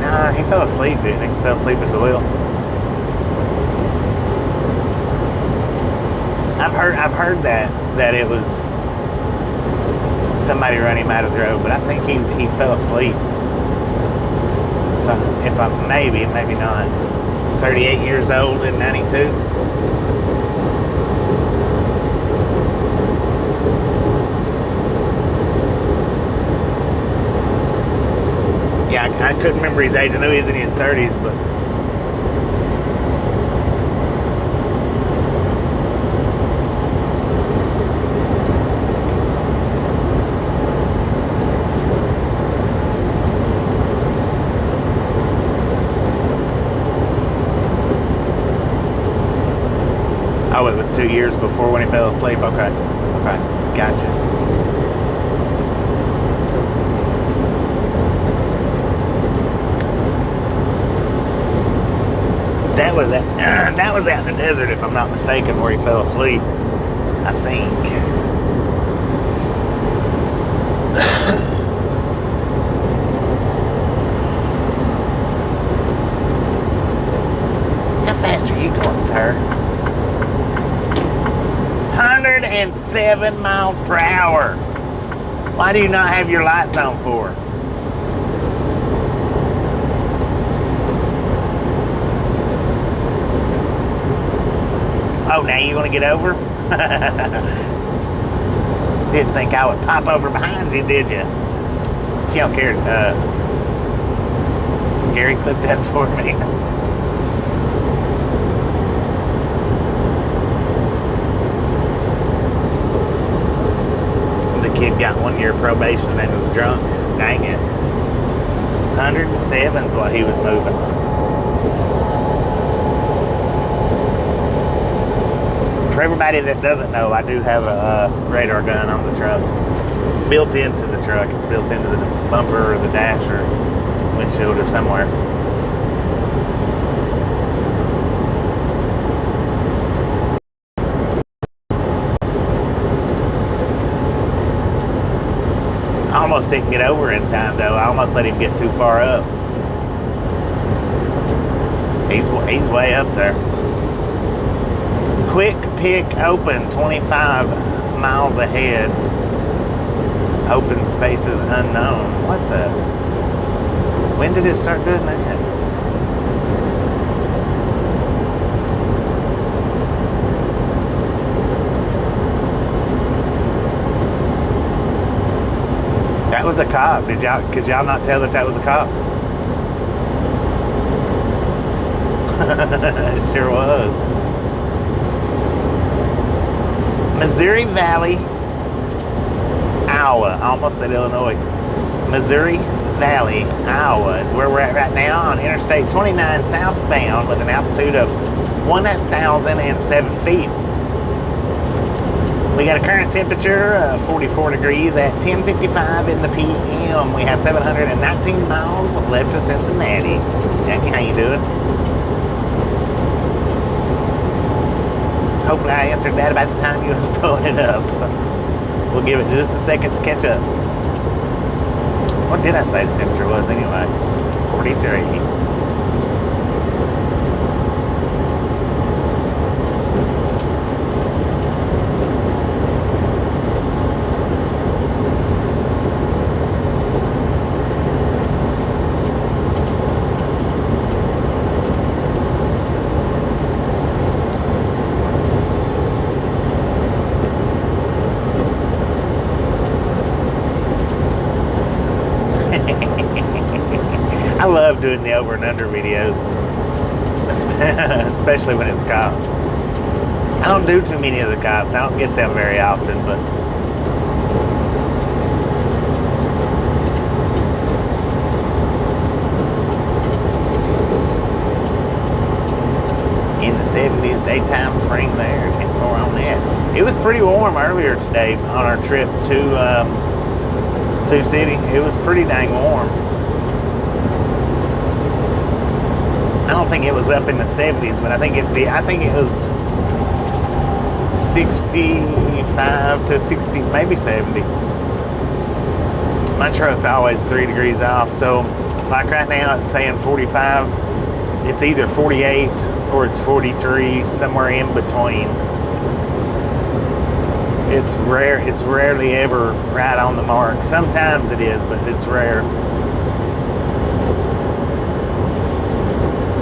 Nah, he fell asleep, didn't he? He fell asleep at the wheel. I've heard that it was somebody run him out of the road, but I think he fell asleep. If I maybe not. 38 years old in 92. Yeah, I couldn't remember his age. I knew he was in his 30s, but oh, it was 2 years before when he fell asleep. Okay, gotcha. That was out in the desert, if I'm not mistaken, where he fell asleep, I think. 107 miles per hour. Why do you not have your lights on for? Oh, now you want to get over? Didn't think I would pop over behind you, did you? If you don't care, Gary, clip that for me. The kid got 1 year probation and was drunk. Dang it. 107's what he was moving. For everybody that doesn't know, I do have a radar gun on the truck. Built into the truck. It's built into the bumper or the dash or windshield or somewhere. I almost didn't get over in time though. I almost let him get too far up. He's way up there. Quick pick open 25 miles ahead. Open spaces unknown. What the? When did it start doing that? That was a cop. Could y'all not tell that was a cop? It sure was. Missouri Valley, Iowa. I almost said Illinois. Missouri Valley, Iowa is where we're at right now on Interstate 29 southbound with an altitude of 1,007 feet. We got a current temperature of 44 degrees at 10:55 in the p.m. We have 719 miles left to Cincinnati. Jackie, how you doing? Hopefully I answered that about the time you was throwing it up. We'll give it just a second to catch up. What did I say the temperature was anyway? 43. I love doing the over and under videos, especially when it's cops. I don't do too many of the cops. I don't get them very often, but in the 70s, daytime spring there, 10-4 on that. It was pretty warm earlier today on our trip to Sioux City. It was pretty dang warm. I don't think it was up in the 70s, but I think it was 65 to 60, maybe 70. My truck's always 3 degrees off, so like right now it's saying 45. It's either 48 or it's 43, somewhere in between. It's rare. It's rarely ever right on the mark. Sometimes it is, but it's rare.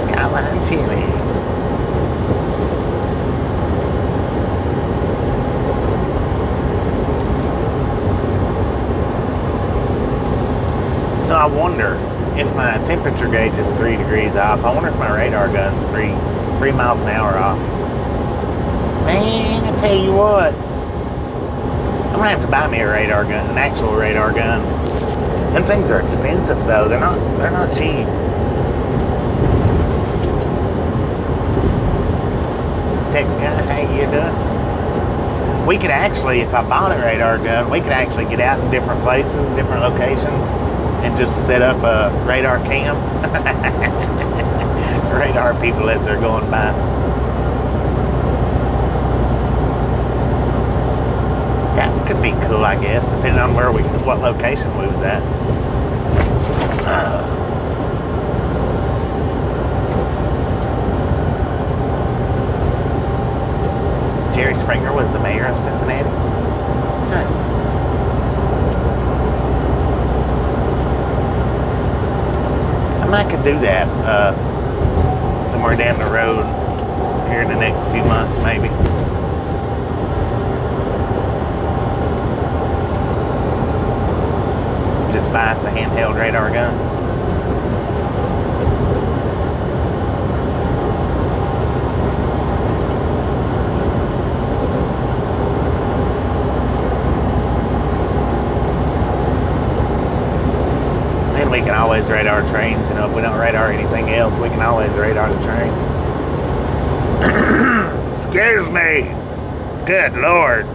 Skyline chili. So I wonder if my temperature gauge is 3 degrees off. I wonder if my radar gun's three miles an hour off. Man, I tell you what, I'm gonna have to buy me a radar gun, an actual radar gun. Them things are expensive though. They're not cheap. Text guy, how you doing? We could actually, if I bought a radar gun, we could actually get out in different places, different locations, and just set up a radar cam. Radar people as they're going by. That could be cool, I guess, depending on what location we was at. Jerry Springer was the mayor of Cincinnati. Huh. I might could do that somewhere down the road here in the next few months, maybe. Just buy us a handheld radar gun. And we can always radar trains. You know, if we don't radar anything else, we can always radar the trains. Excuse me. Good Lord.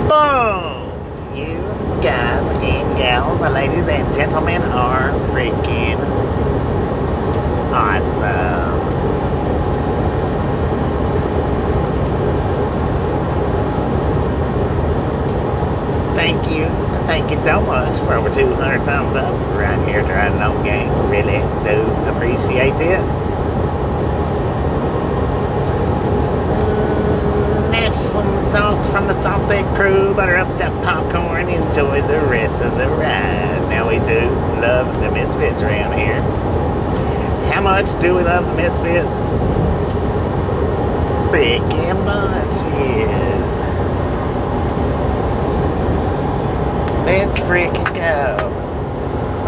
Boom! You guys and gals, ladies and gentlemen, are freaking awesome. Thank you so much for over 200 thumbs up right here to Riding On Gang. Really do appreciate it. Snatch some salt from the salty crew, butter up that popcorn, enjoy the rest of the ride. Now we do love the Misfits around here. How much do we love the Misfits? Freaking much, yes. Let's freaking go. I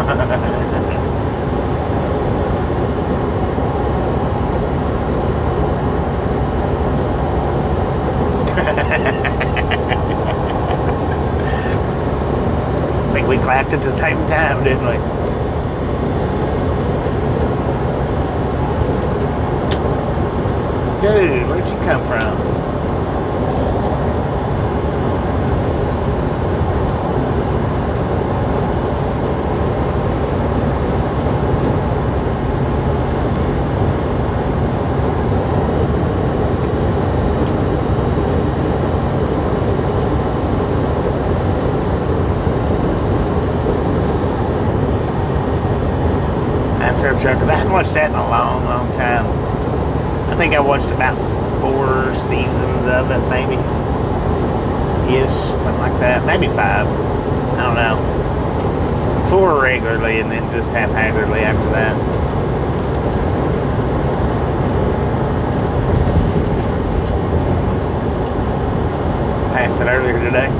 think we clapped at the same time, didn't we? Dude, where'd you come from? Because I hadn't watched that in a long, long time. I think I watched about 4 seasons of it, maybe. Ish, something like that. Maybe 5. I don't know. 4 regularly and then just haphazardly after that. Passed it earlier today.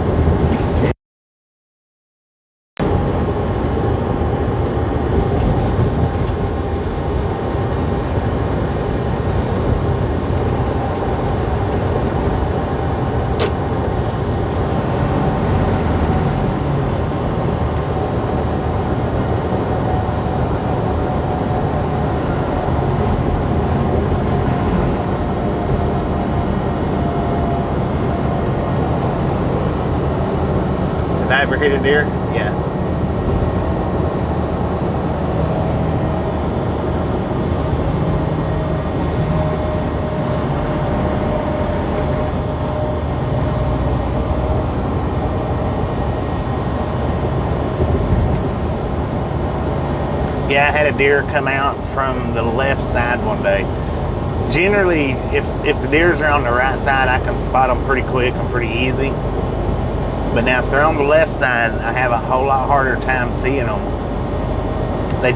Ever hit a deer? Yeah. Yeah, I had a deer come out from the left side one day. Generally, if the deers are on the right side, I can spot them pretty quick and pretty easy. But now if they're on the left side, I have a whole lot harder time seeing them. They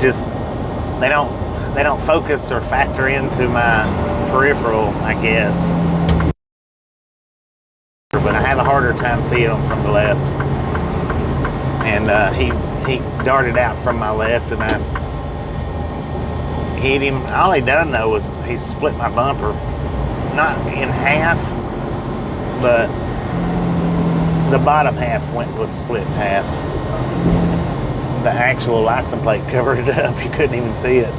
don't focus or factor into my peripheral, I guess. But I have a harder time seeing them from the left. And he darted out from my left, and I hit him. All he done though was he split my bumper, not in half, but the bottom half was split in half. The actual license plate covered it up. You couldn't even see it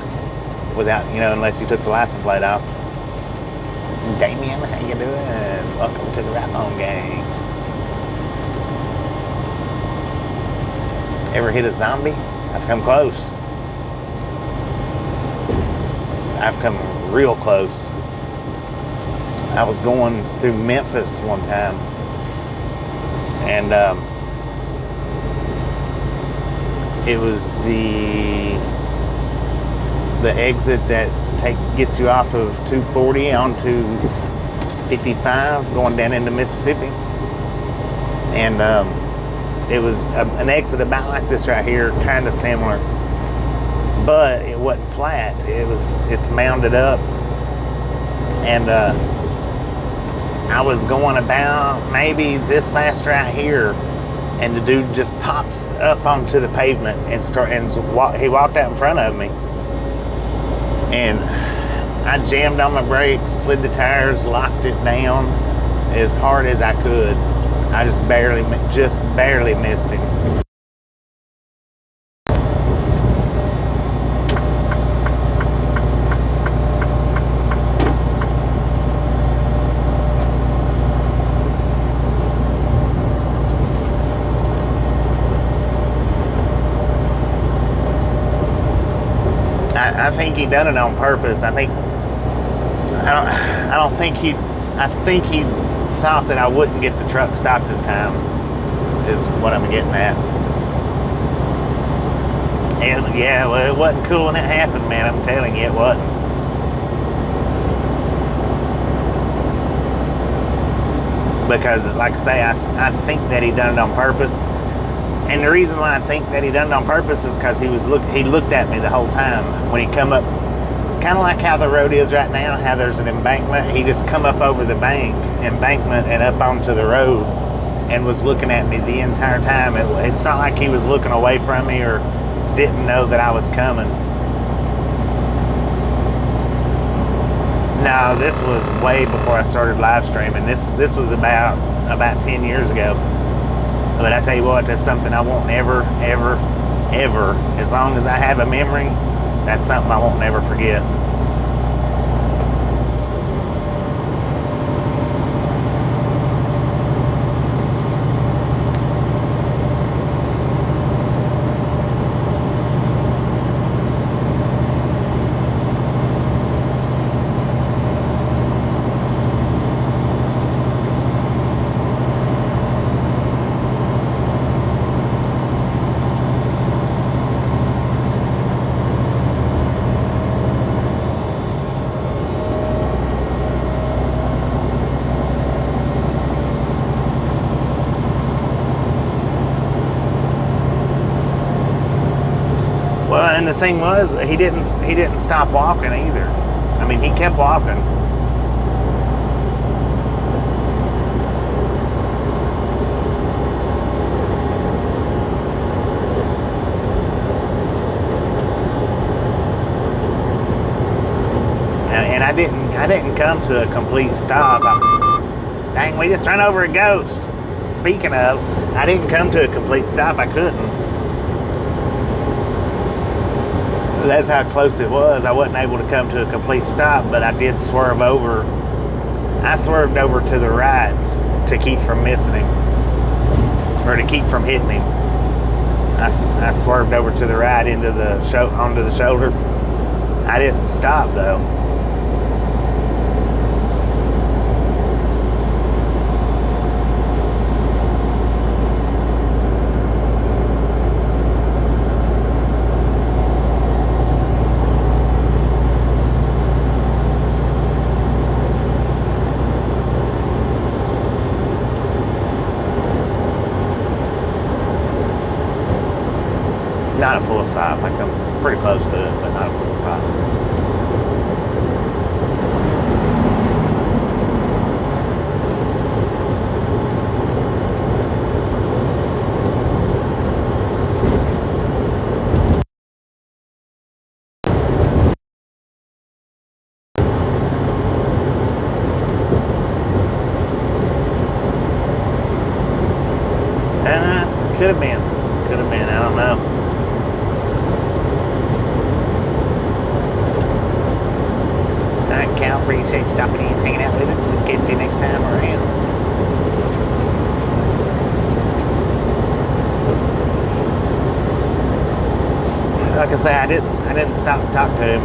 without, unless you took the license plate off. Damien, how you doing? Welcome to the Riding On Gang. Ever hit a zombie? I've come close. I've come real close. I was going through Memphis one time, and it was the the exit that gets you off of 240 onto 55 going down into Mississippi. And it was an exit about like this right here, kind of similar, but it wasn't flat. It's mounded up, and I was going about maybe this fast right here, and the dude just pops up onto the pavement and he walked out in front of me, and I jammed on my brakes, slid the tires, locked it down as hard as I could. I just barely missed him. I think he done it on purpose. I think he thought that I wouldn't get the truck stopped in time, is what I'm getting at. And yeah, well, it wasn't cool when it happened, man. I'm telling you, it wasn't. Because, like I say, I think that he done it on purpose. And the reason why I think that he done it on purpose is because he looked at me the whole time when he come up. Kind of like how the road is right now, how there's an embankment. He just come up over the embankment and up onto the road and was looking at me the entire time. It's not like he was looking away from me or didn't know that I was coming. No, this was way before I started live streaming. This was about 10 years ago. But I tell you what, that's something I won't ever, as long as I have a memory, that's something I won't never forget. And the thing was, he didn't stop walking either. I mean, he kept walking. And I didn't come to a complete stop. Dang, we just ran over a ghost. Speaking of, I didn't come to a complete stop. I couldn't. That's how close it was. I wasn't able to come to a complete stop, but I did swerve over. I swerved over to the right to keep from missing him, or to keep from hitting him. I swerved over to the right onto the shoulder. I didn't stop though. Not a full stop. I come pretty close to it, but not a full stop. Could have been. I don't know. Cal, appreciate you stopping in and hanging out with us. We'll catch you next time around. Like I say, I didn't stop to talk to him.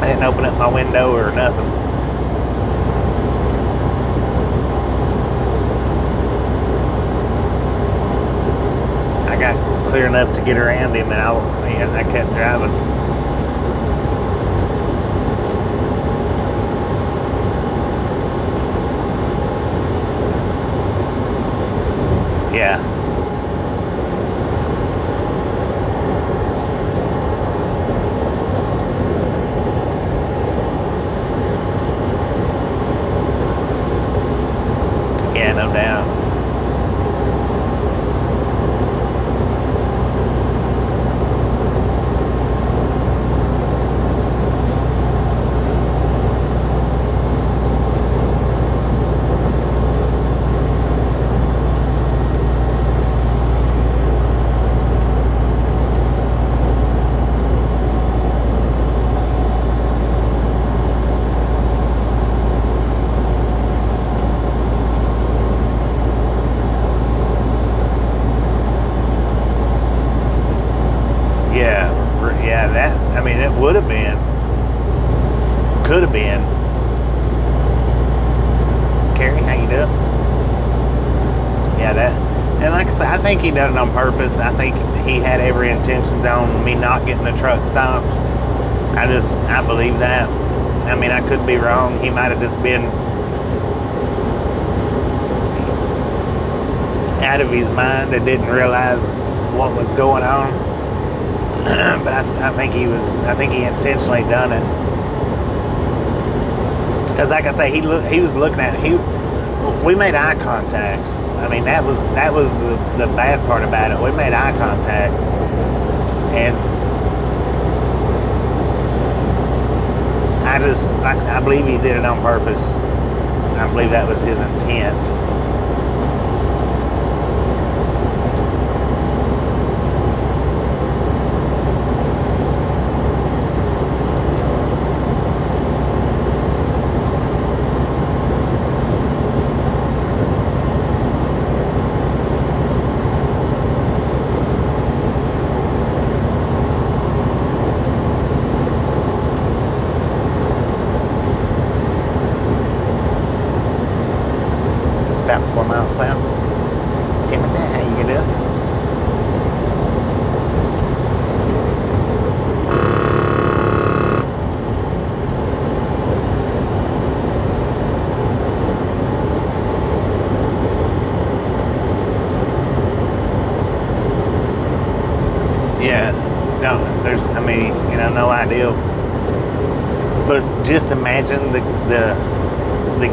I didn't open up my window or nothing. I got clear enough to get around him, and I kept driving. would have been, could have been. Carrie, how you doing? Yeah, that, and like I said, I think he done it on purpose. I think he had every intentions on me not getting the truck stopped. I believe that. I mean, I could be wrong. He might have just been out of his mind and didn't realize what was going on. But I think he intentionally done it. Because like I say, he was looking at we made eye contact. I mean, that was the bad part about it. We made eye contact, and I believe he did it on purpose. I believe that was his intent. About 4 miles south. Timothy, how you doing? Yeah, no, there's, I mean, no idea. But just imagine the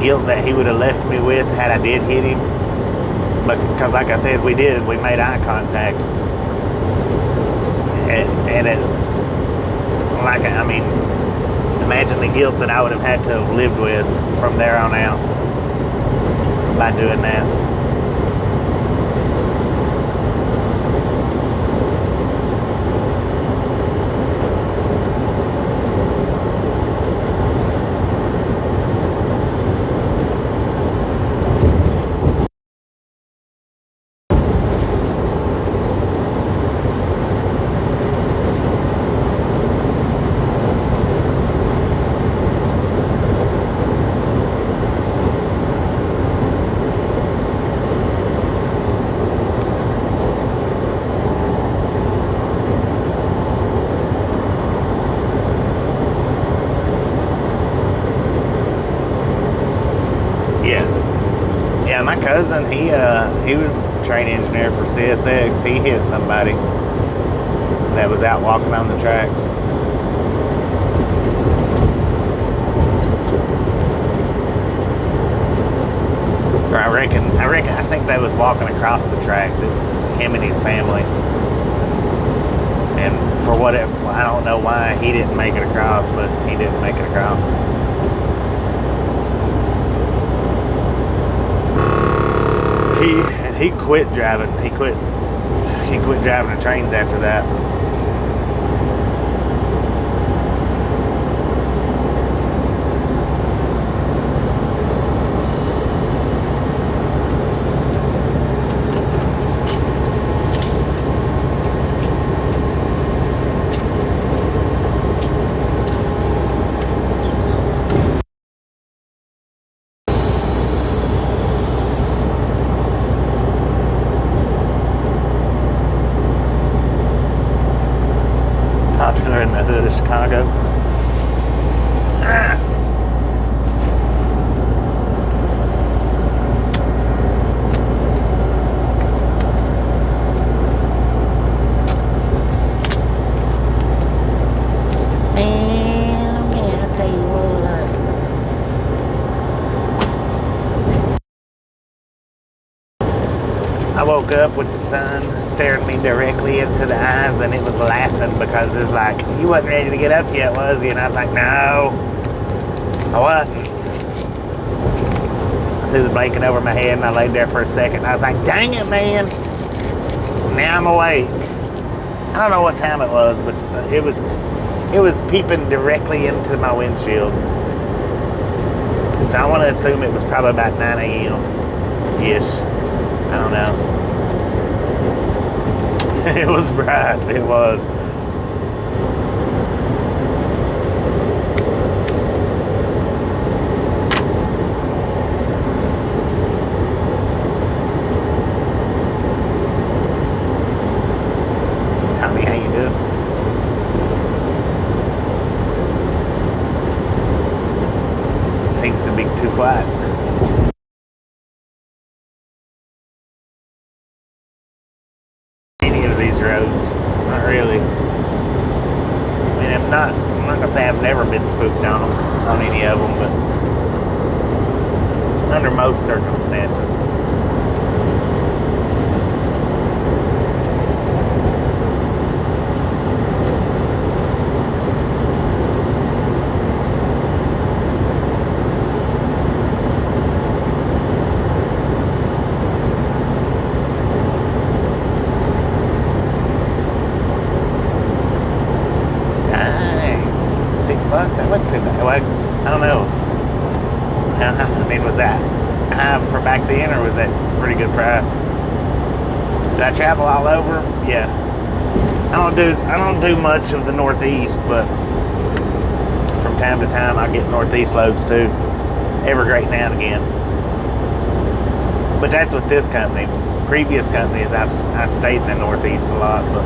guilt that he would have left me with had I did hit him. But because like I said, we made eye contact, and it's like, I mean, imagine the guilt that I would have had to have lived with from there on out by doing that. Yeah, my cousin, he was a train engineer for CSX. He hit somebody that was out walking on the tracks. Or I think they was walking across the tracks. It was him and his family. And for whatever, I don't know why he didn't make it across, but he didn't make it across. He quit driving. He quit driving the trains after that. Popular in the hood of Chicago. Man, I'll tell you what. I woke up with the sun staring me directly into the eyes, and it was laughing because it was like, you wasn't ready to get up yet, was you? And I was like, no, I wasn't. I threw the blanket over my head and I laid there for a second. And I was like, dang it, man. Now I'm awake. I don't know what time it was, but it was peeping directly into my windshield. So I want to assume it was probably about 9 a.m.-ish. I don't know. It was bright. It was. seems to be too quiet. Any of these roads, not really. I mean, I'm not gonna say I've never been spooked on any of them, but under most circumstances. That wasn't too bad. Well, I don't know. I mean, was that high for back then, or was that pretty good price? Did I travel all over? Yeah. I don't do much of the Northeast, but from time to time I get Northeast loads too. Every great now and again. But that's with this company. Previous companies, I've stayed in the Northeast a lot, but.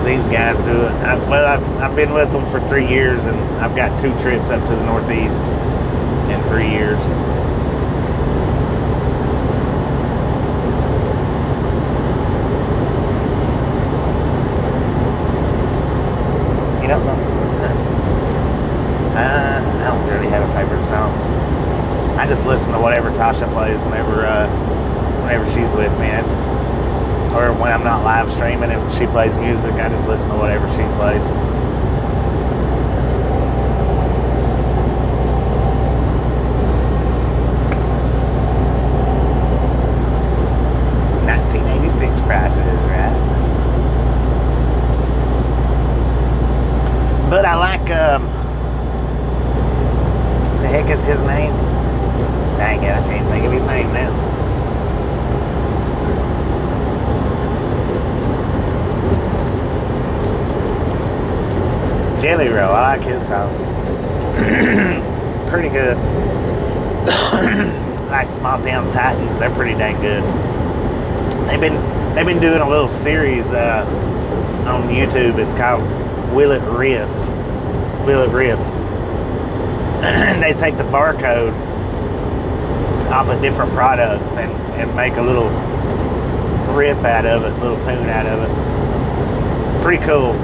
These guys do it. I've been with them for 3 years, and I've got 2 trips up to the Northeast in 3 years. You don't know? I don't really have a favorite song. I just listen to whatever Tasha plays whenever she's with me. Or when I'm not live streaming and she plays music, I just listen to whatever she plays. $1986 prices, right? But I like, the heck is his name? Dang it, I can't think of his name now. Jelly Roll, I like his songs. Pretty good. Like Small Town Titans, they're pretty dang good. They've been doing a little series on YouTube. It's called Will It Riff. And they take the barcode off of different products and make a little riff out of it, a little tune out of it. Pretty cool.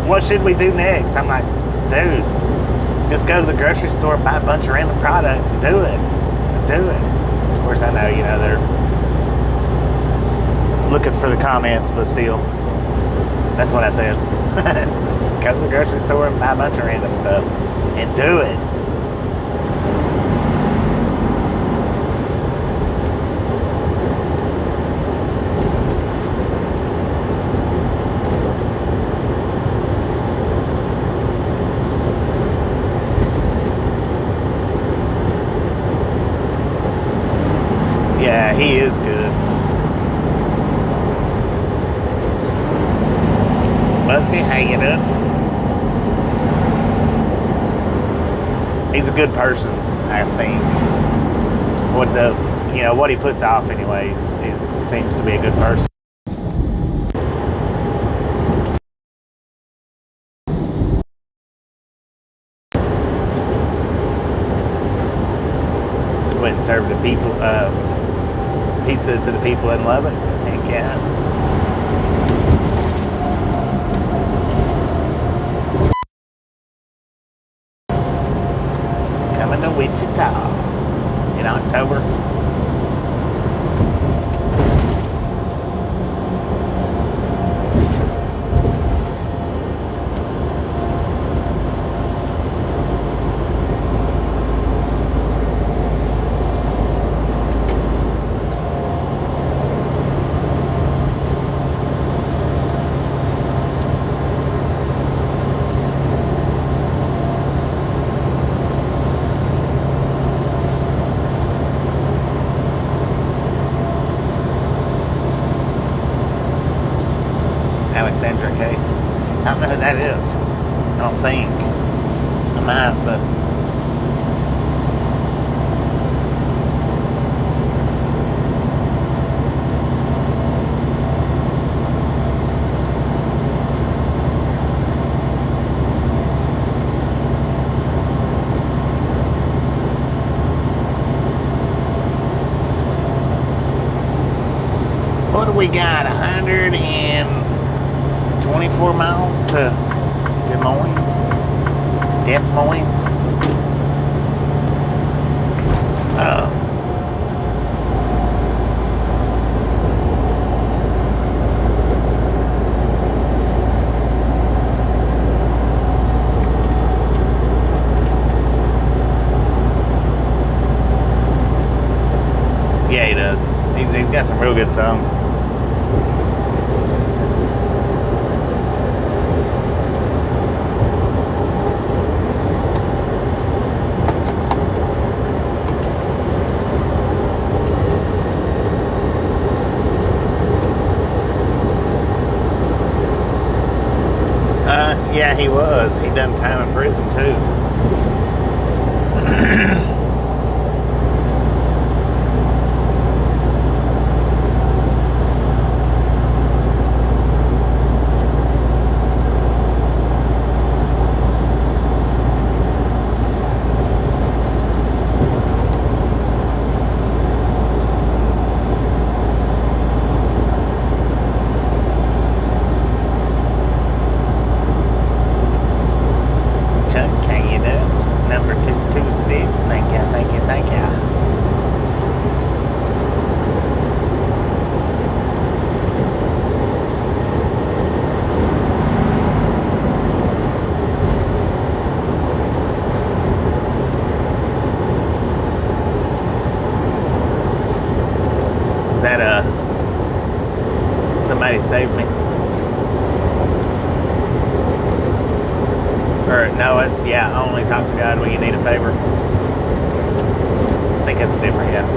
What should we do next? I'm like, dude, just go to the grocery store, buy a bunch of random products, and do it. Just do it. Of course, I know, they're looking for the comments, but still, that's what I said. Just go to the grocery store and buy a bunch of random stuff, and do it. Yeah, he is good. Must be hanging up. He's a good person, I think. What he puts off anyways, he seems to be a good person. Went and served the people pizza to the people in Lubbock. Heck yeah. Coming to Wichita in October. I don't know who that is. I don't think. I might, but we got 124 miles to Des Moines. Des Moines. Yeah, he does. He's got some real good songs. Yeah, he was. He done time in prison too. Number 226. Thank you, thank you, thank you. Is that somebody saved me? Or no, yeah, I only talk to God when you need a favor. I think it's different, yeah.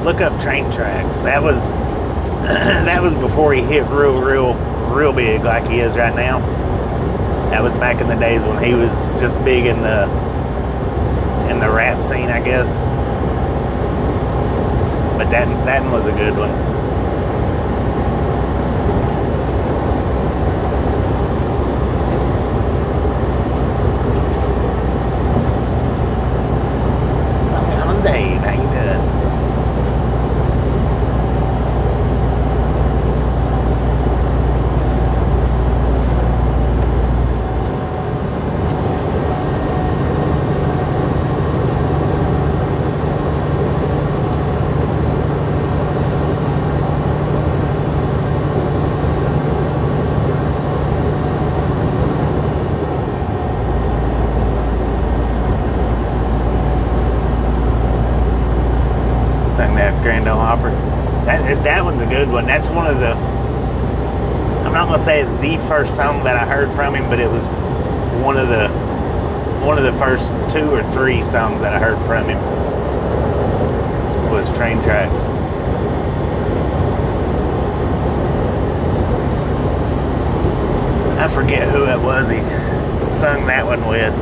Look up train tracks. That was that was before he hit real big like he is right now. That was back in the days when he was just big in the rap scene, I guess. But that one was a good one. I'm Dave. How you doing? That one's a good one. That's one of the, I'm not gonna say it's the first song that I heard from him, but it was one of the first 2 or 3 songs that I heard from him was Train Tracks. I forget who it was he sung that one with.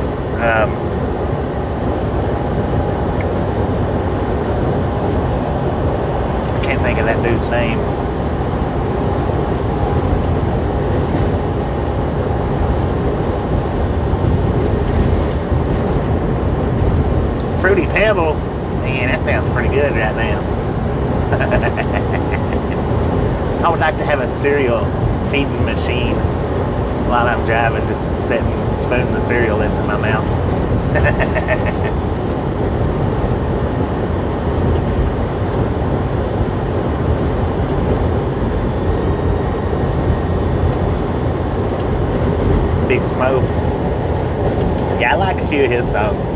Think of that dude's name. Fruity Pebbles. Man, that sounds pretty good right now. I would like to have a cereal feeding machine while I'm driving, just sitting, spooning the cereal into my mouth. Big Smoke. Yeah, I like a few of his songs.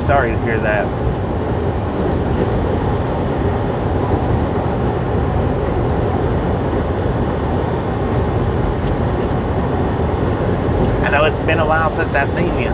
sorry to hear that. I know it's been a while since I've seen you.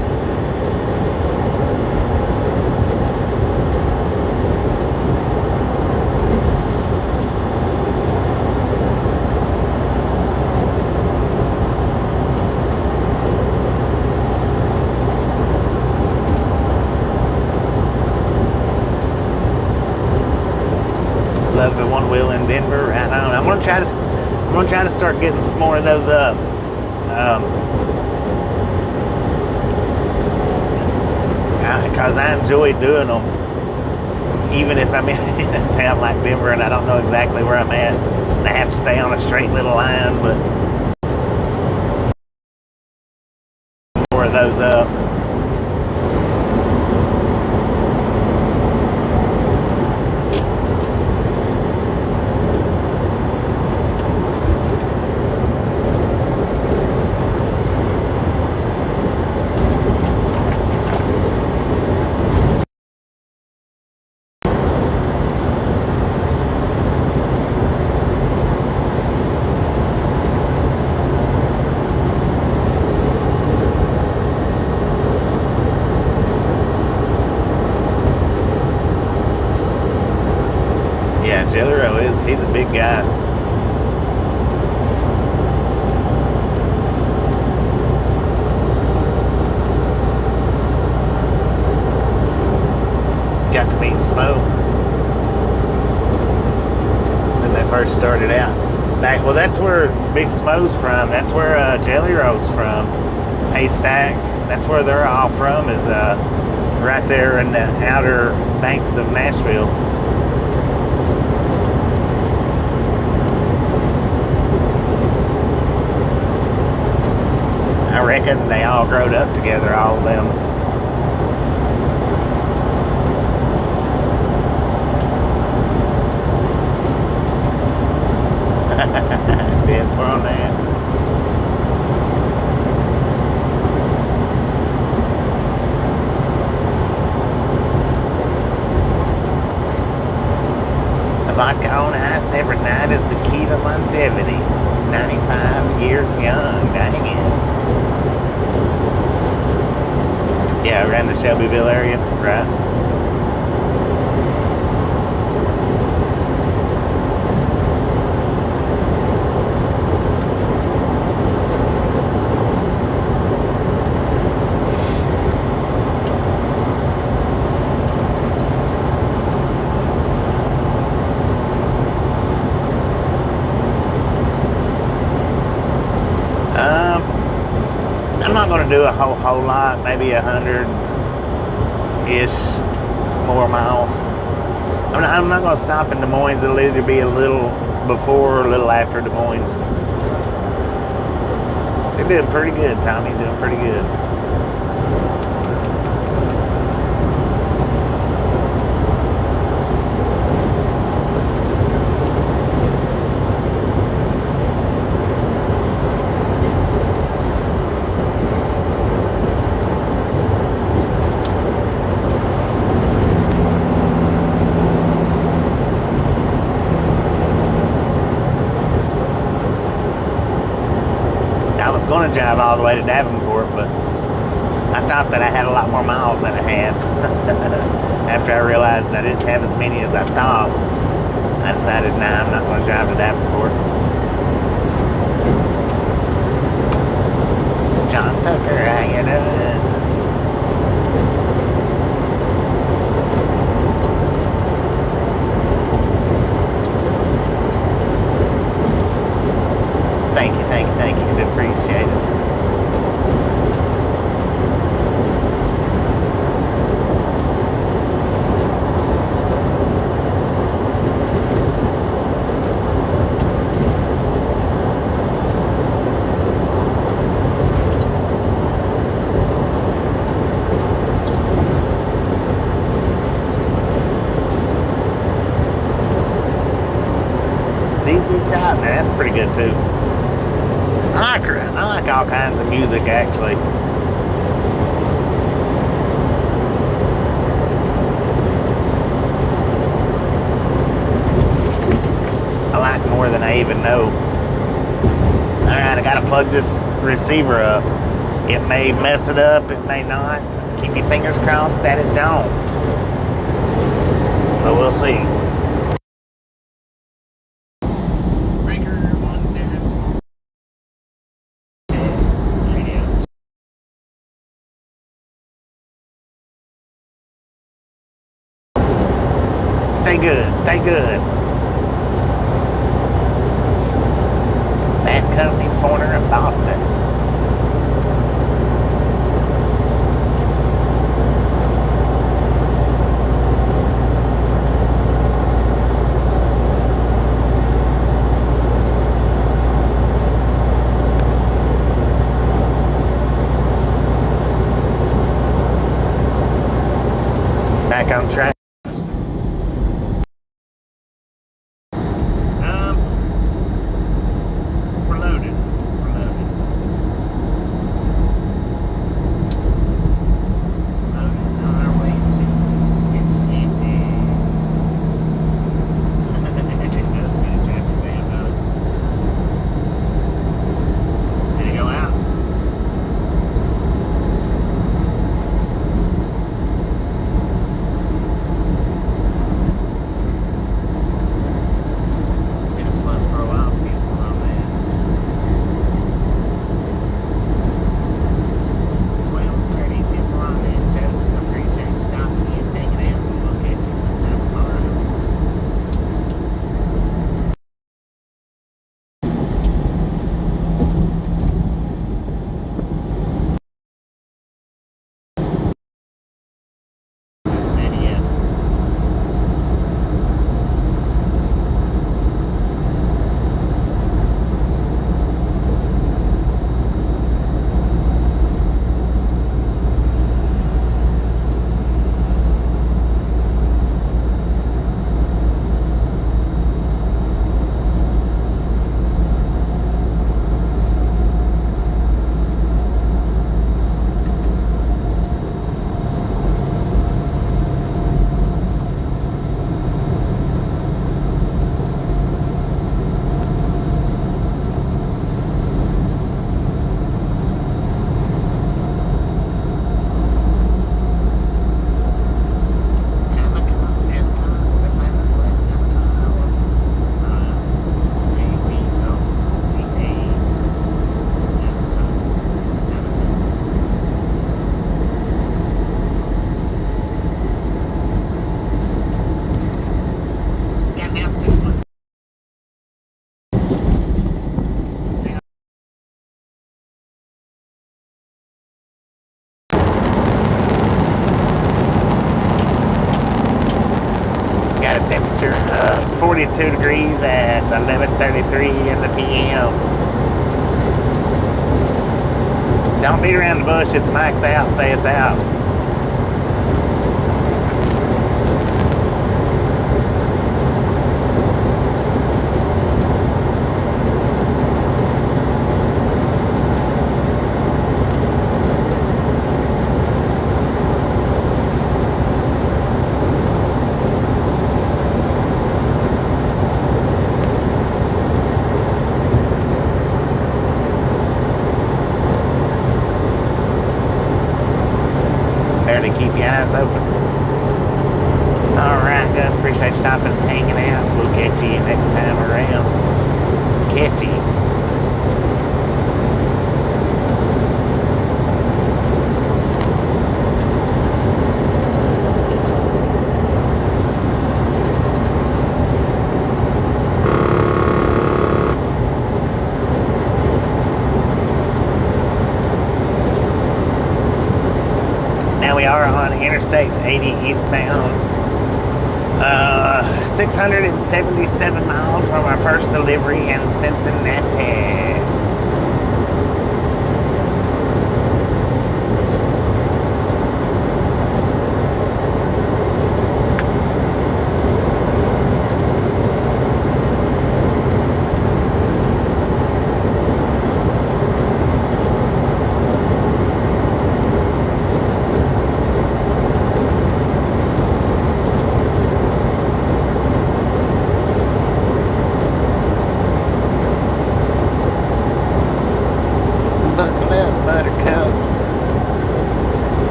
Love the one wheel in Denver. Right on. I'm gonna try to start getting some more of those up. Because I enjoy doing them, even if I'm in a town like Denver and I don't know exactly where I'm at, and I have to stay on a straight little line. But more of those up. He's a big guy. Got to meet Smo when they first started out. Well, that's where Big Smo's from. That's where Jelly Roll's from. Haystack. That's where they're all from. Is right there in the outer banks of Nashville. I reckon they all growed up together, all of them. Dead for on that. A vodka on ice every night is the key to longevity. 95 years young, dang it. Yeah, around the Shelbyville area, right? I'm not going to do a whole lot, maybe 100-ish more miles. I'm not going to stop in Des Moines. It'll either be a little before or a little after Des Moines. They're doing pretty good, Tommy, doing pretty good. Going to drive all the way to Davenport, but I thought that I had a lot more miles than I had. After I realized I didn't have as many as I thought, I decided, nah, I'm not going to drive to Davenport. John Tucker, how you doing? Thank you. I do appreciate it. ZZ Top, man, that's pretty good too. I like all kinds of music, actually. than I even know. Alright, I gotta plug this receiver up. It may mess it up, it may not. Keep your fingers crossed that it don't. But we'll see. Breaker on down. Radio. Stay good, stay good. Bad Company, Forner, and Boston. Back on track. We're loaded. We're loaded. Loaded on our way to Cincinnati. That's been a traffic jam, though. Did it go out? Got a temperature of 42 degrees at 11:33 in the p.m. Don't beat around the bush. If the mic's out, say it's out. Keep your eyes open. Alright, guys, appreciate you stopping and hanging out. We'll catch you next time around. Catch you. We are on Interstates 80 eastbound. 677 miles from our first delivery in Cincinnati.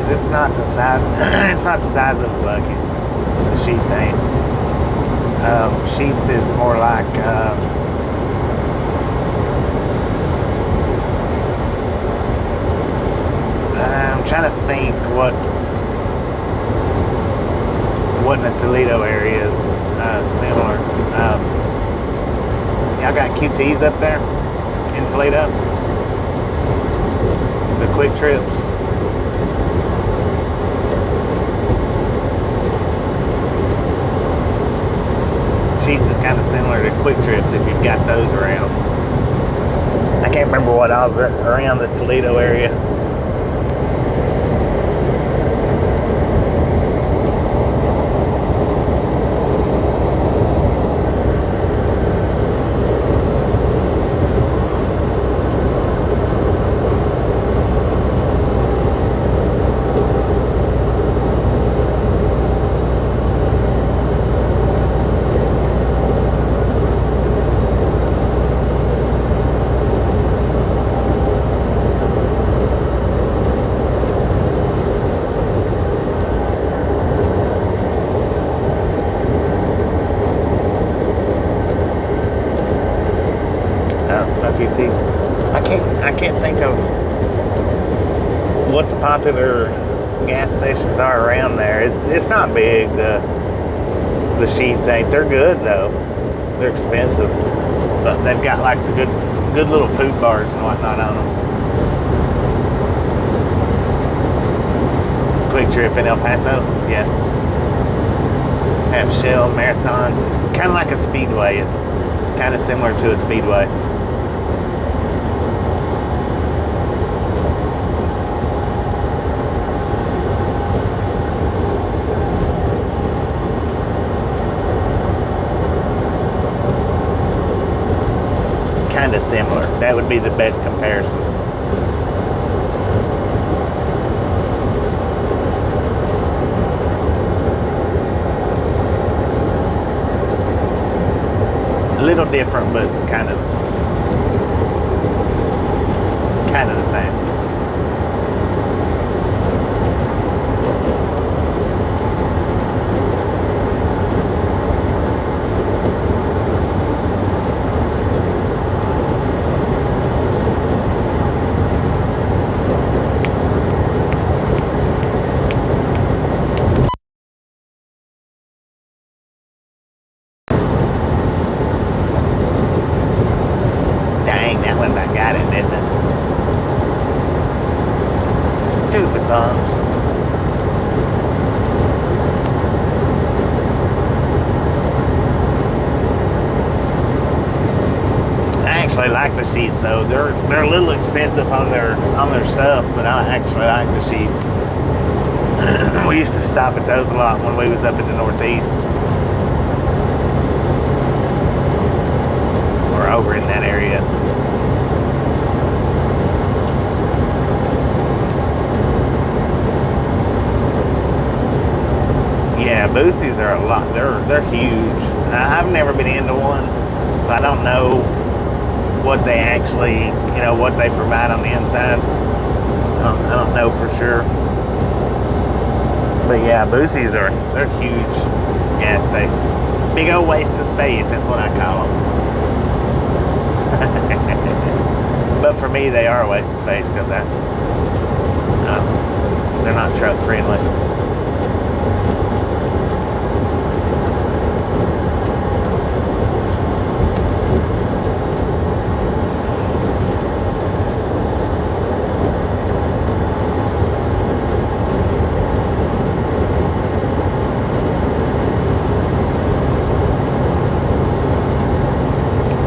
Buc-ee's. It's not the size. It's not the size of the Buc-ee's. The Sheetz ain't. Sheetz is more like. I'm trying to think what in the Toledo area is similar. Y'all got QTs up there in Toledo? The quick trips. Sheetz is kind of similar to quick trips if you've got those around. I can't remember what I was around the Toledo area. I can't think of what the popular gas stations are around there. It's not big. The Sheetz ain't. They're good though. They're expensive, but they've got like the good little food bars and whatnot on them. Quick Trip in El Paso, yeah. Have Shell marathons. It's kind of like a speedway. It's kind of similar to a speedway. Kind of similar. That would be the best comparison. A little different, but kind of the same. Got it, didn't it? Stupid bums. I actually like the Sheetz though. They're a little expensive on their stuff, but I actually like the Sheetz. We used to stop at those a lot when we was up in the Northeast. Or over in that area. Yeah, Boosie's are a lot. They're huge. I've never been into one, so I don't know what they actually, what they provide on the inside. I don't know for sure. But yeah, Boosie's they're huge gas station. Big old waste of space. That's what I call them. But for me, they are a waste of space because they're not truck friendly.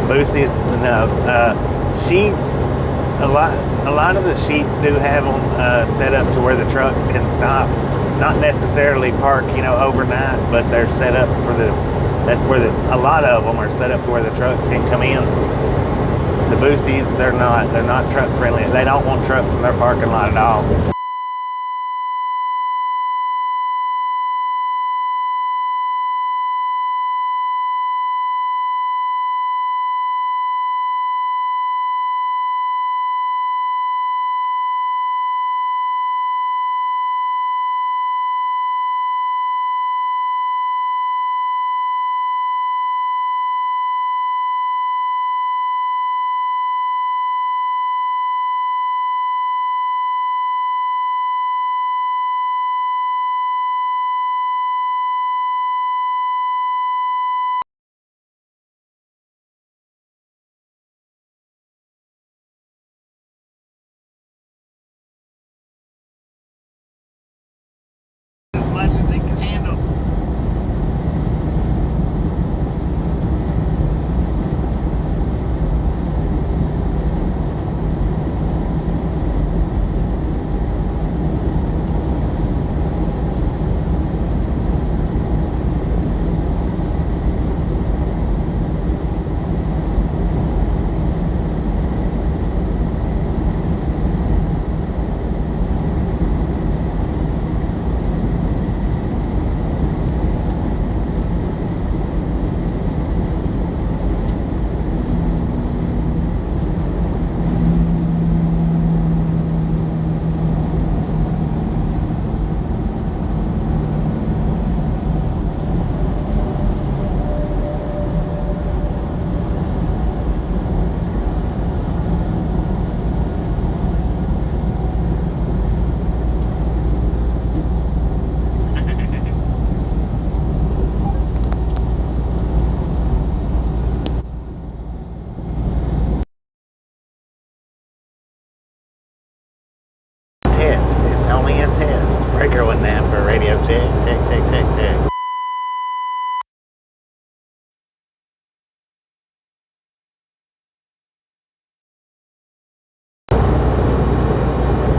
Boosie's, no, Sheetz. A lot of the Sheetz do have them set up to where the trucks can stop. Not necessarily park, overnight, but they're set up for that's where a lot of them are set up to where the trucks can come in. The Boosie's, they're not truck friendly. They don't want trucks in their parking lot at all. radio check, check, check, check, check.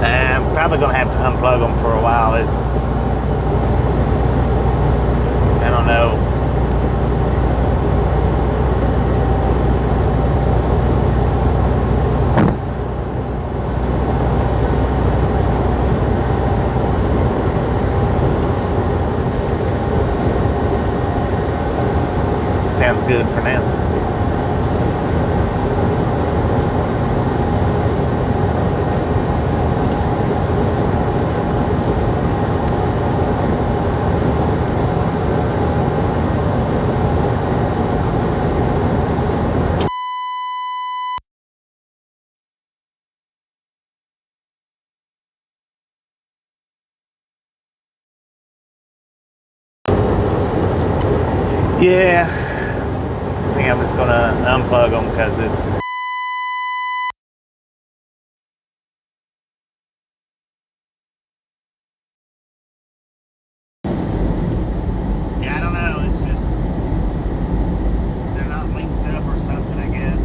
I'm probably gonna have to unplug them for a while. I don't know. Sounds good for now. Yeah, I think I'm just gonna unplug them because it's yeah, I don't know, it's just they're not linked up or something, I guess.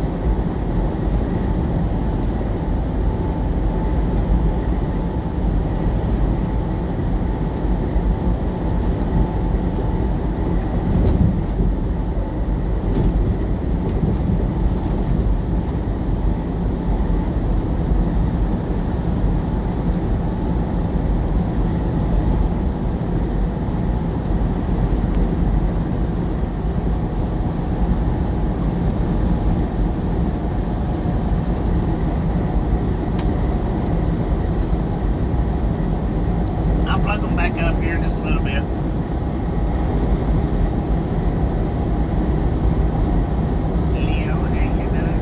I'll plug them back up here in just a little bit. Leo, how you doing?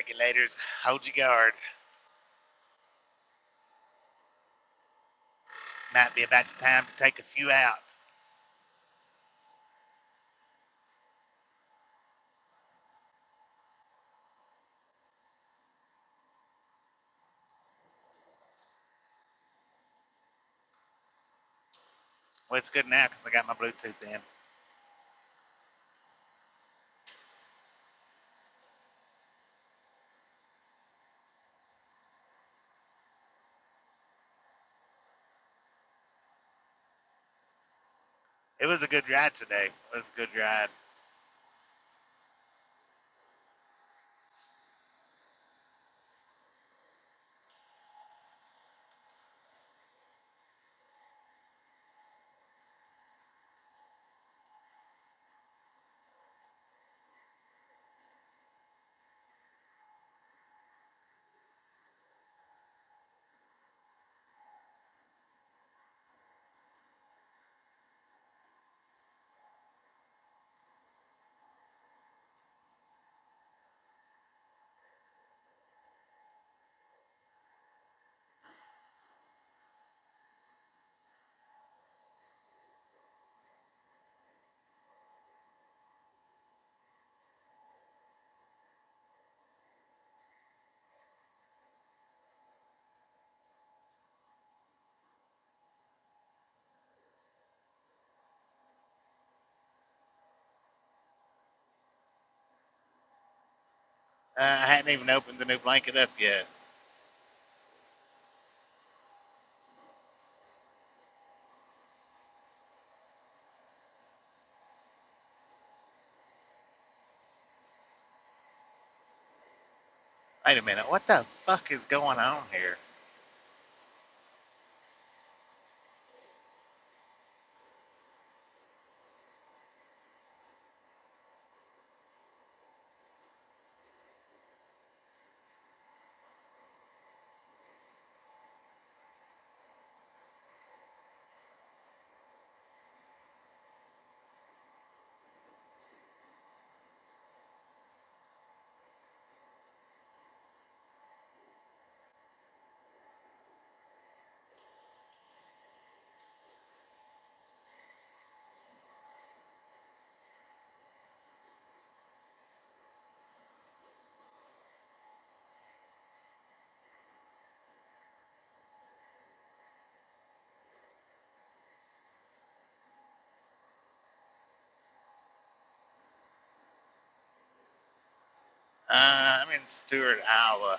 Regulators, hold your guard. Might be about time to take a few out. Well, it's good now because I got my Bluetooth in. It was a good ride today. It was a good ride. I hadn't even opened the new blanket up yet. Wait a minute. What the fuck is going on here? I'm in Stewart, Iowa.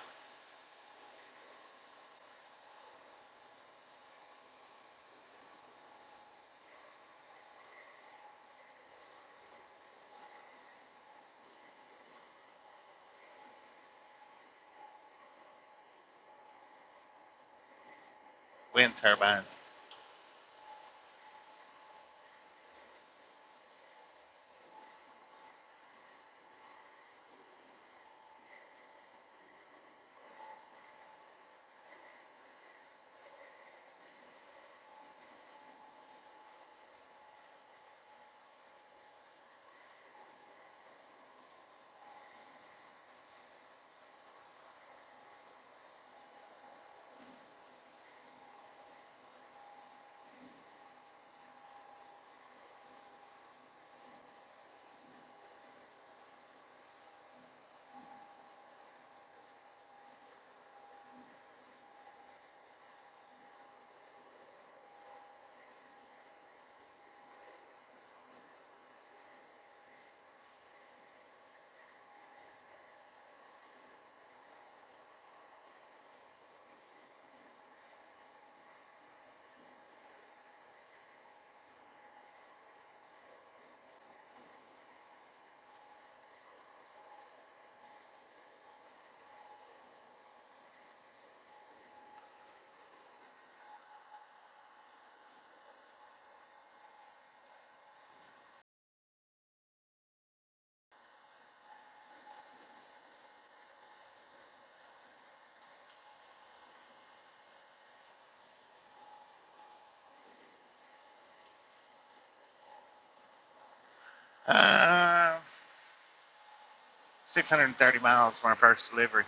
Wind turbines. Uh, 630 miles from our first delivery.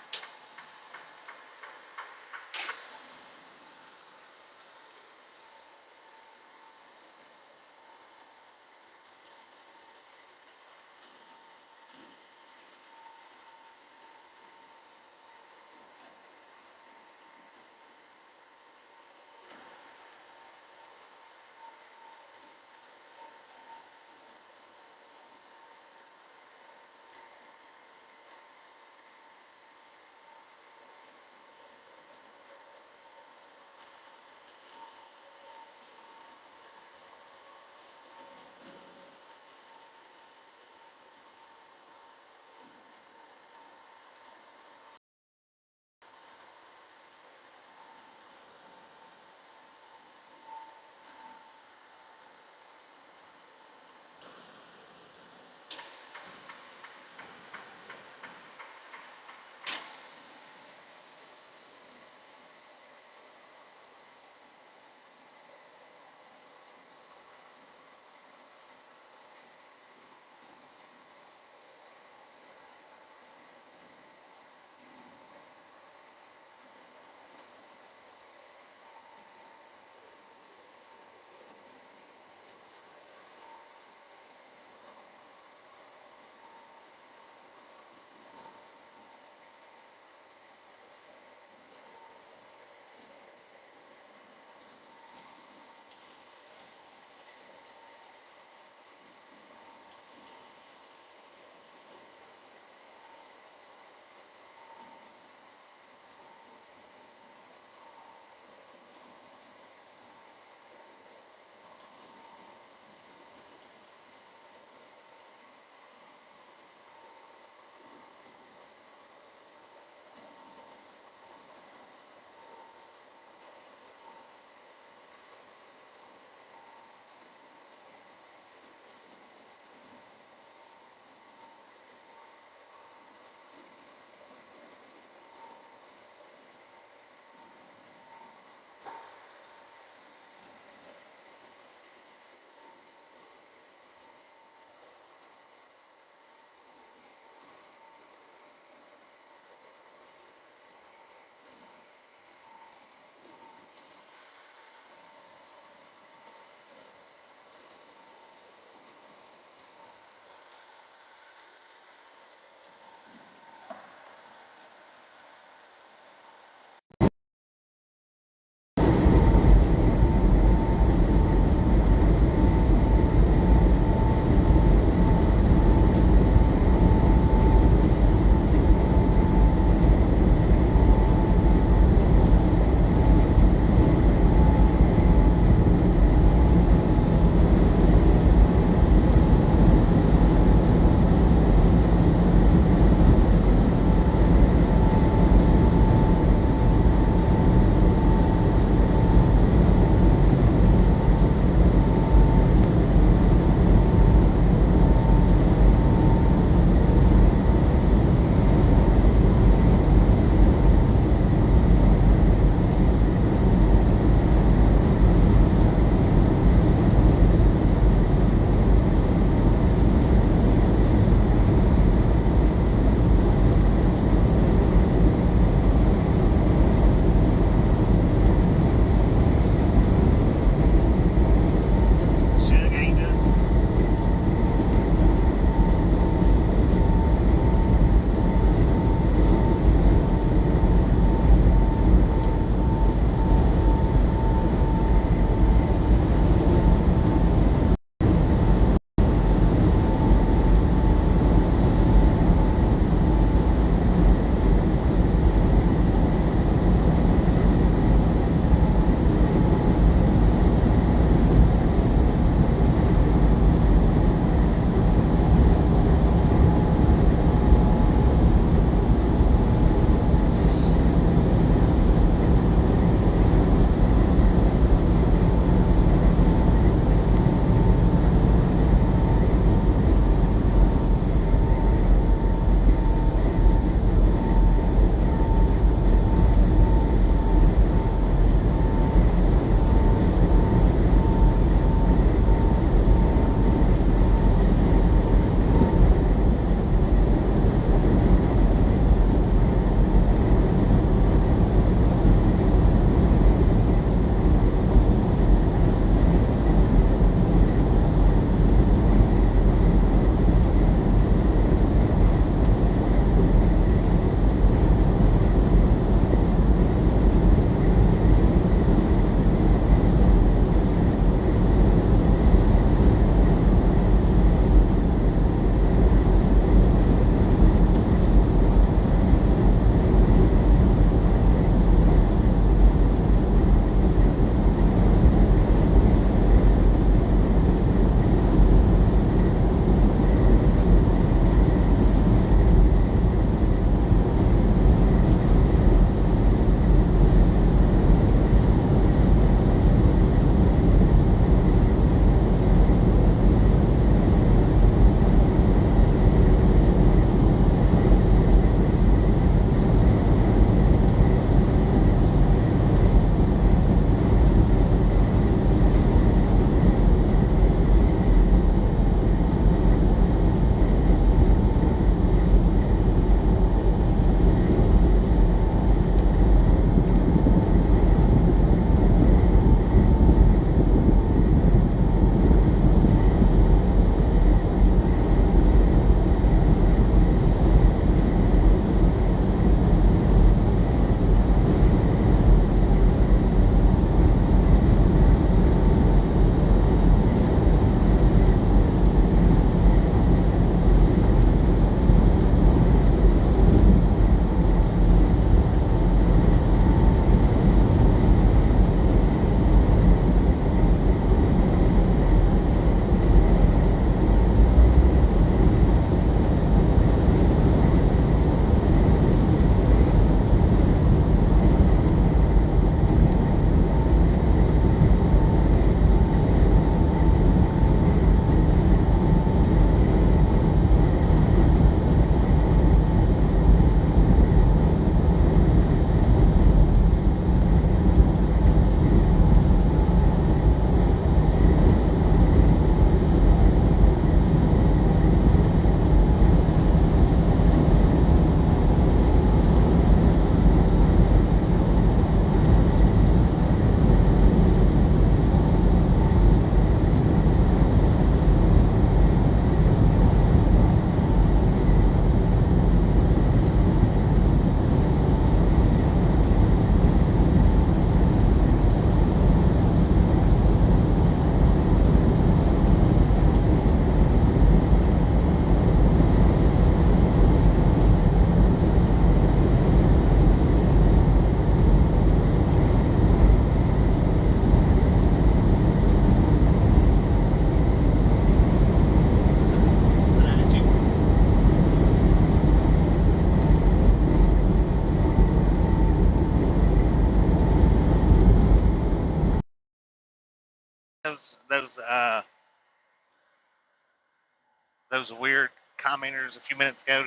those weird commenters a few minutes ago?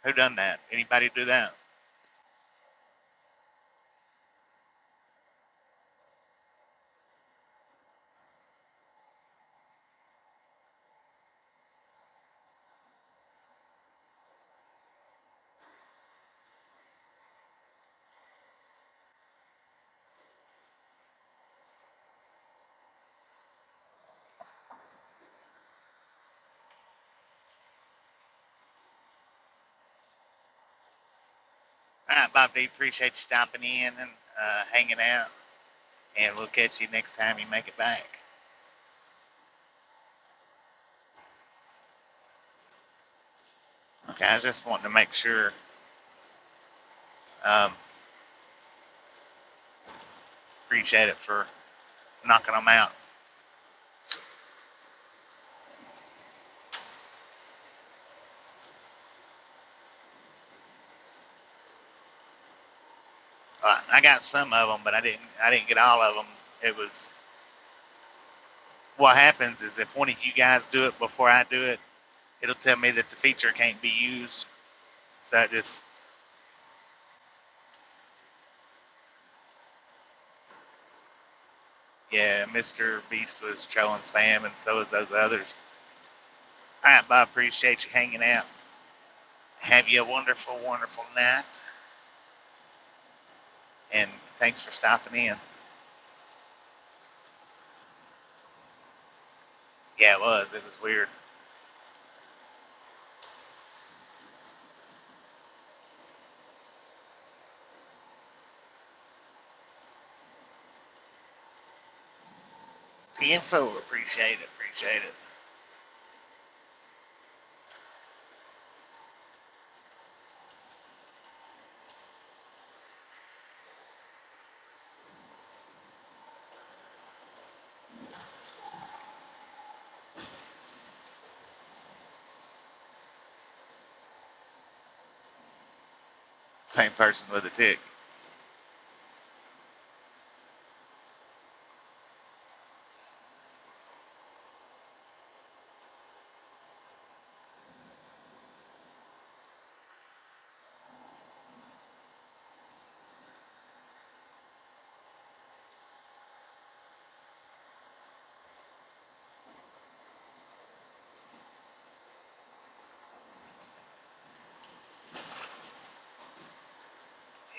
Who done that? Anybody do that? All right, Bob D, appreciate you stopping in and hanging out. And we'll catch you next time you make it back. Okay, I was just wanting to make sure. Um, appreciate it for knocking them out. I got some of them, but I didn't get all of them. It was what happens is if one of you guys do it before I do it, it'll tell me that the feature can't be used. So I just yeah, Mr. Beast was trolling spam, and so is those others. All right, Bob, appreciate you hanging out. Have you a wonderful, wonderful night, and thanks for stopping in. Yeah, it was. It was weird. The info, appreciate it, appreciate it. Same person with a tick.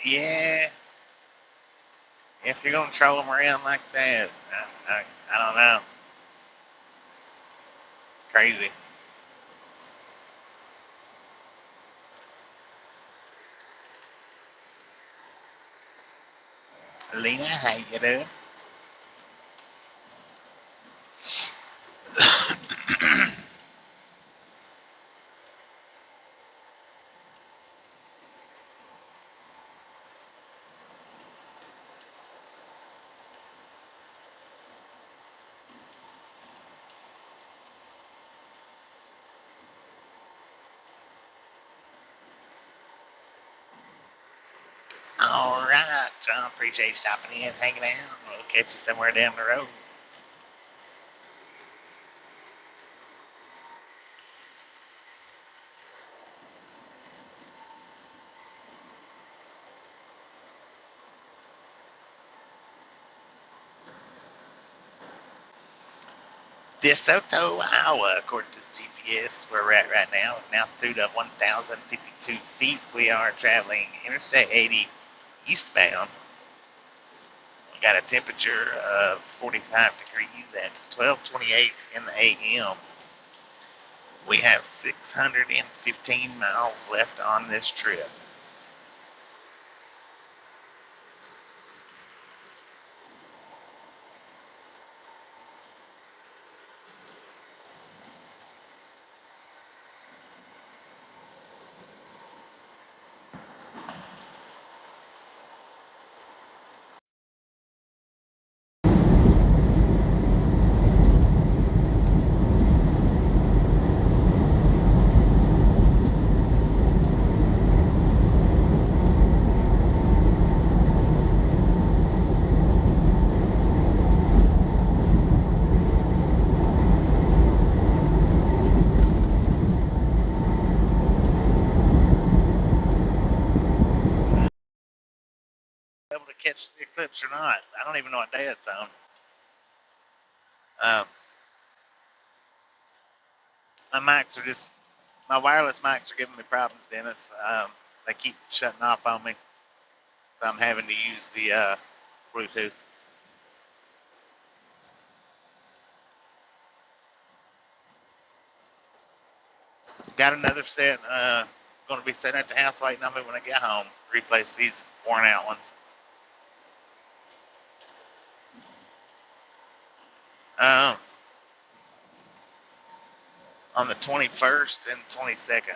Yeah, if you're gonna troll them around like that, I don't know. It's crazy. Lena, how you doing? All right, John. Appreciate you stopping in, hanging out. We'll catch you somewhere down the road. DeSoto, Iowa, according to the GPS, where we're at right now, an altitude of 1,052 feet. We are traveling Interstate 80 eastbound. We got a temperature of 45 degrees at 12:28 in the a.m. We have 615 miles left on this trip. able to catch the eclipse or not. I don't even know what day it's on. Um, my wireless mics are giving me problems, Dennis. They keep shutting off on me, so I'm having to use the Bluetooth. Got another set. Going to be sitting at the house waiting on me when I get home. Replace these worn out ones. Um, on the 21st and 22nd.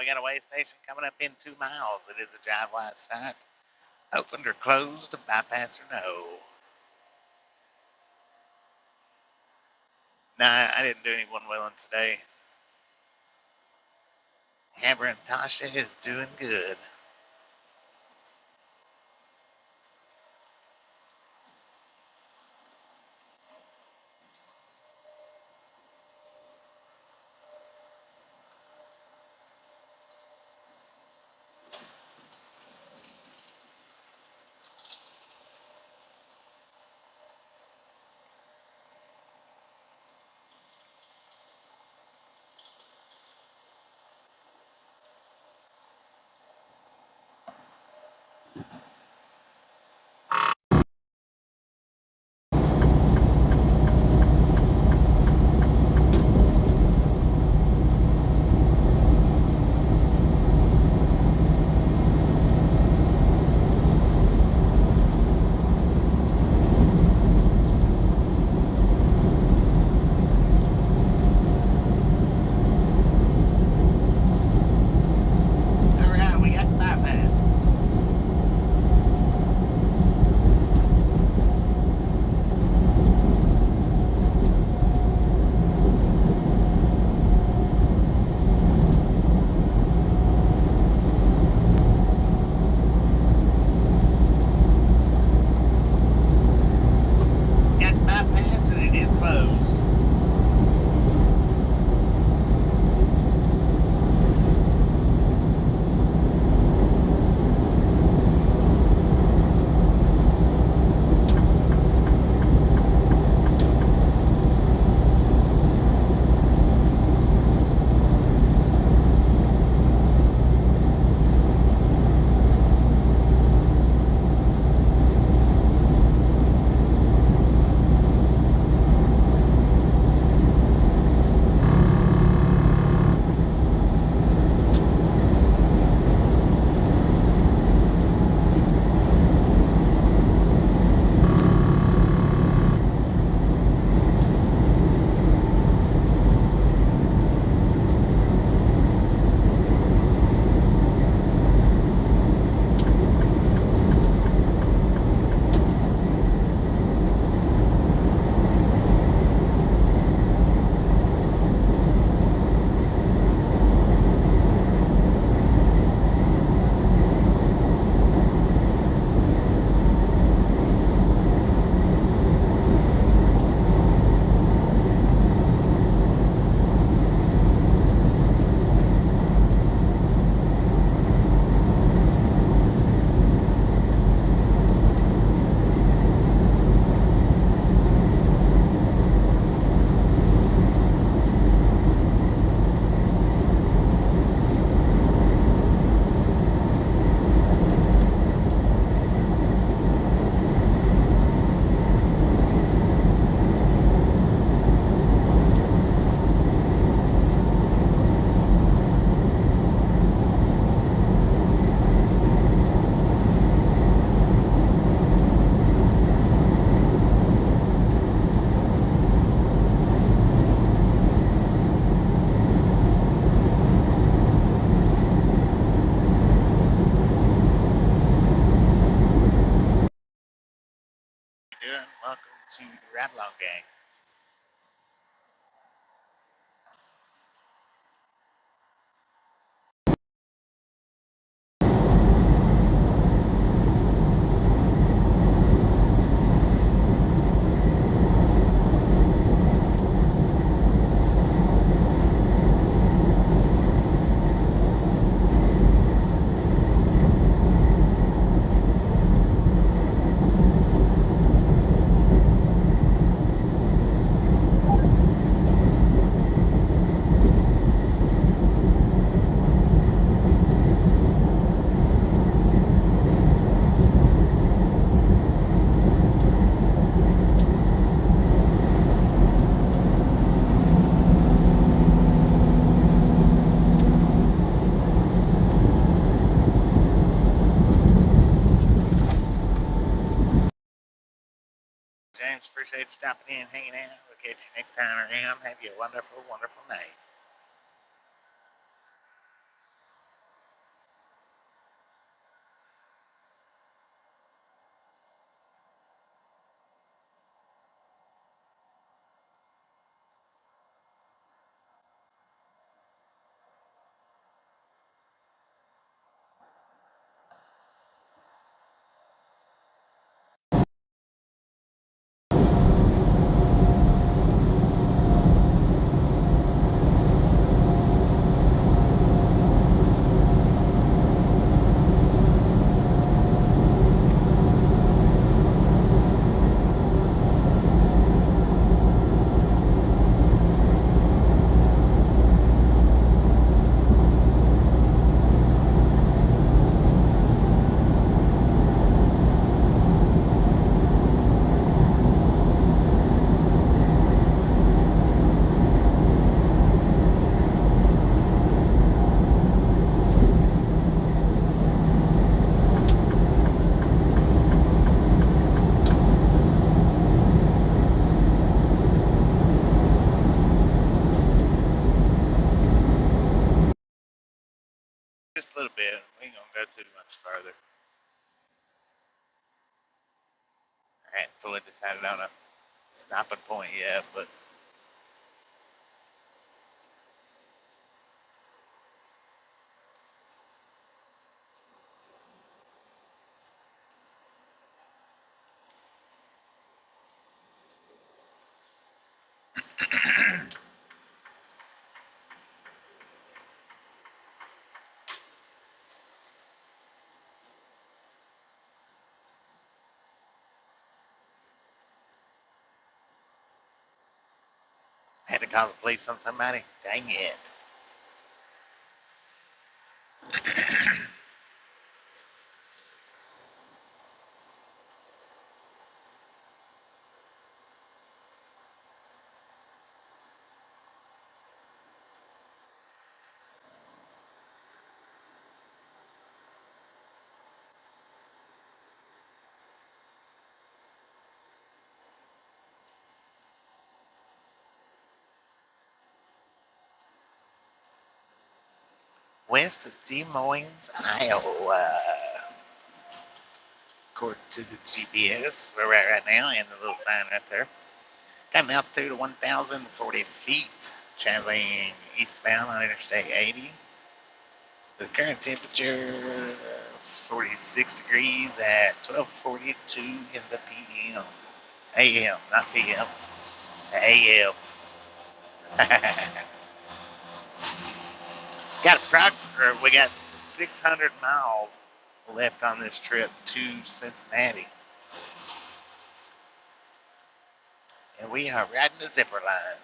We got a way station coming up in 2 miles. It is a drive wide site. Opened or closed, bypass or no. Nah, I didn't do any one wheeling today. Haber and Tasha is doing good. Alright, we got the bypass. Got the bypass and it is closed. Doing? Welcome to the Ride Along Gang. James, appreciate you stopping in, hanging out. We'll catch you next time around. Have you a wonderful, wonderful night. just a little bit. We ain't gonna go too much further. I hadn't fully decided on a stopping point yet, but had to call the police on somebody. Dang it. West of Des Moines, Iowa. According to the GPS, where we're at right now, and the little sign right there. Got an altitude of 1,040 feet, traveling eastbound on Interstate 80. The current temperature 46 degrees at 12:42 in the p.m. A.m., not p.m. A.m. We got 600 miles left on this trip to Cincinnati. And we are riding the zipper line.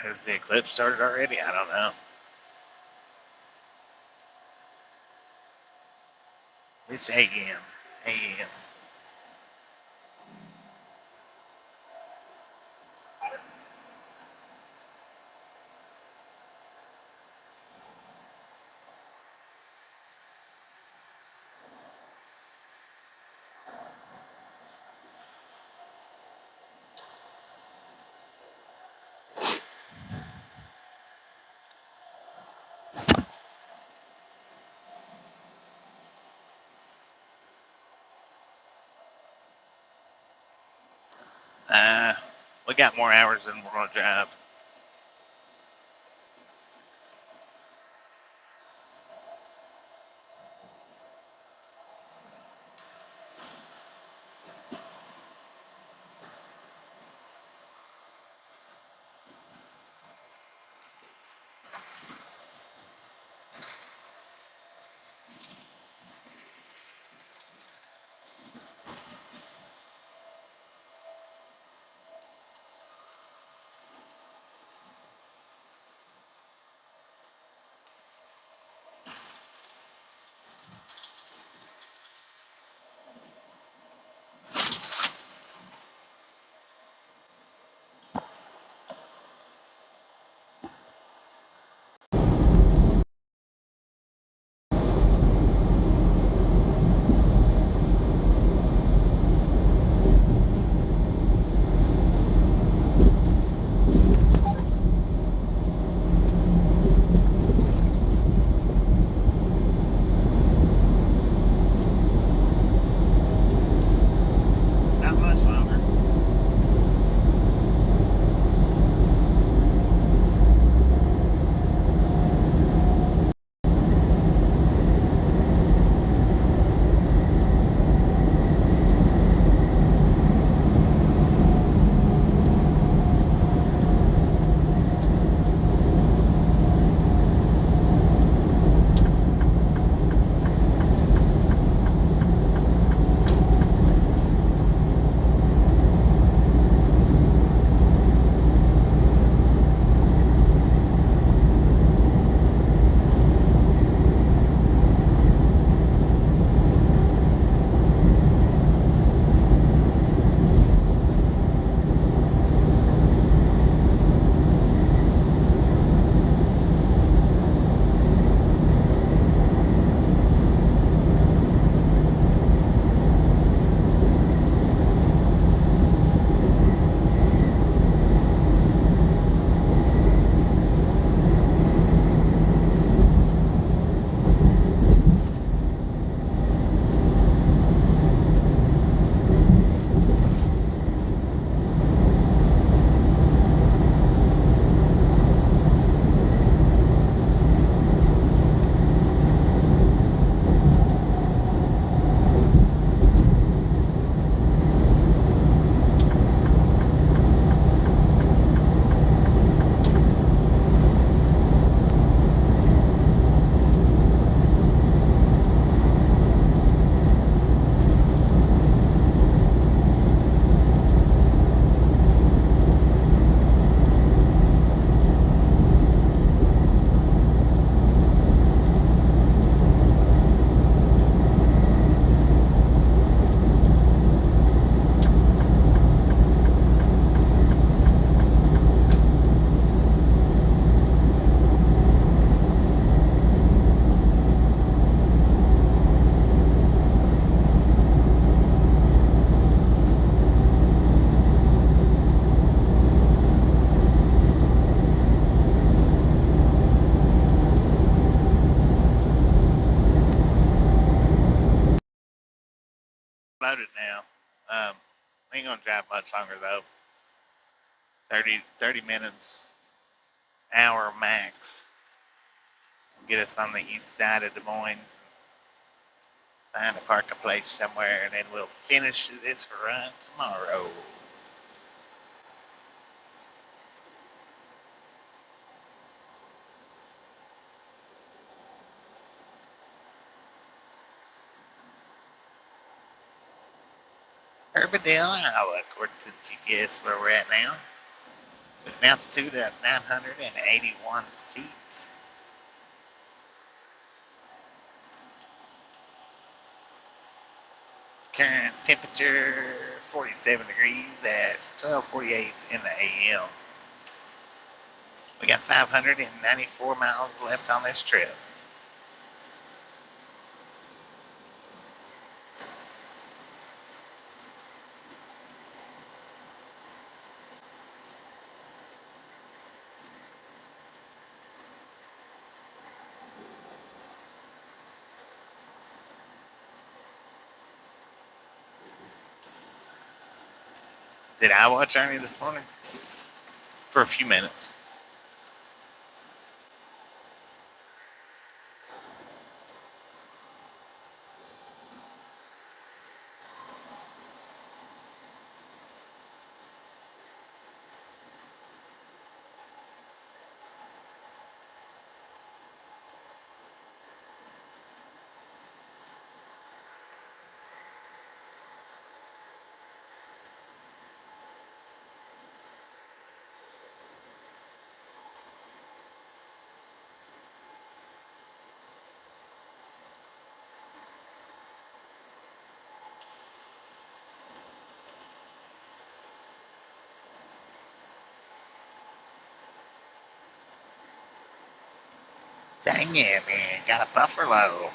Has the eclipse started already? I don't know. It's a.m. A.m. We got more hours than we're going to drive. promoted now. Ain't gonna drive much longer though. 30 minutes, hour max. Get us on the east side of Des Moines. Find a parking place somewhere, and then we'll finish this run tomorrow. Urbandale, Iowa, according to the GPS where we're at now. Altitude at 981 feet. Current temperature 47 degrees at 12:48 in the AM. We got 594 miles left on this trip. Did I watch Ernie this morning? For a few minutes. Dang it, man. Got a buffalo.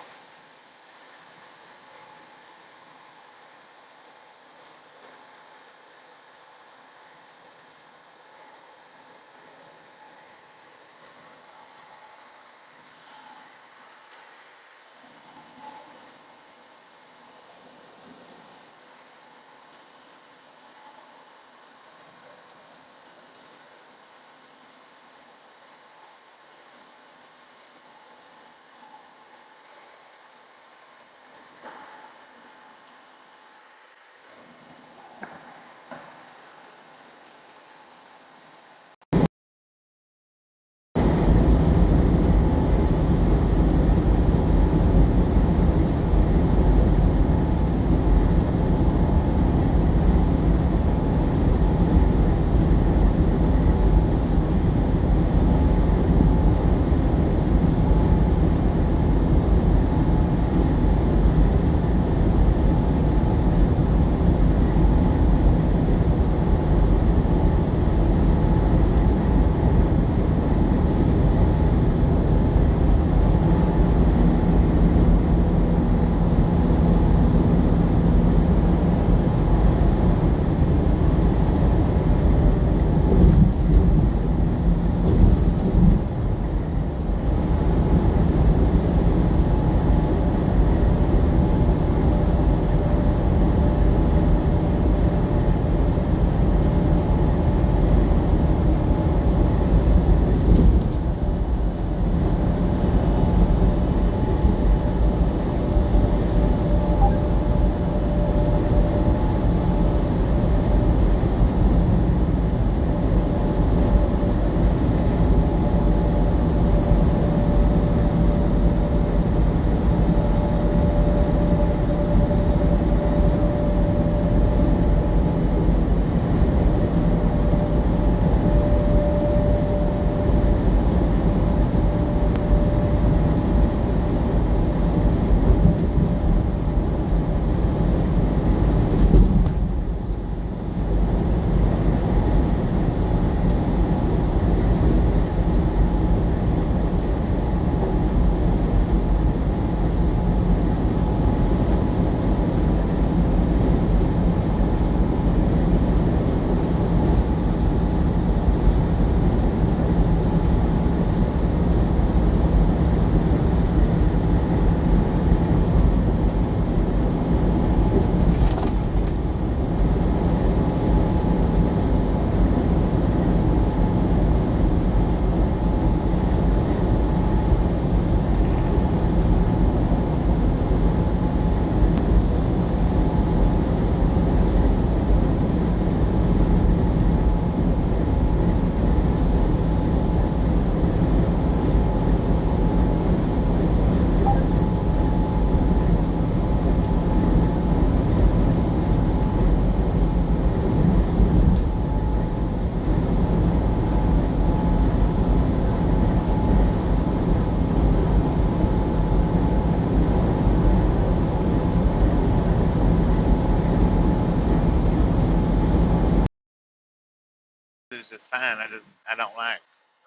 is just fine. I don't like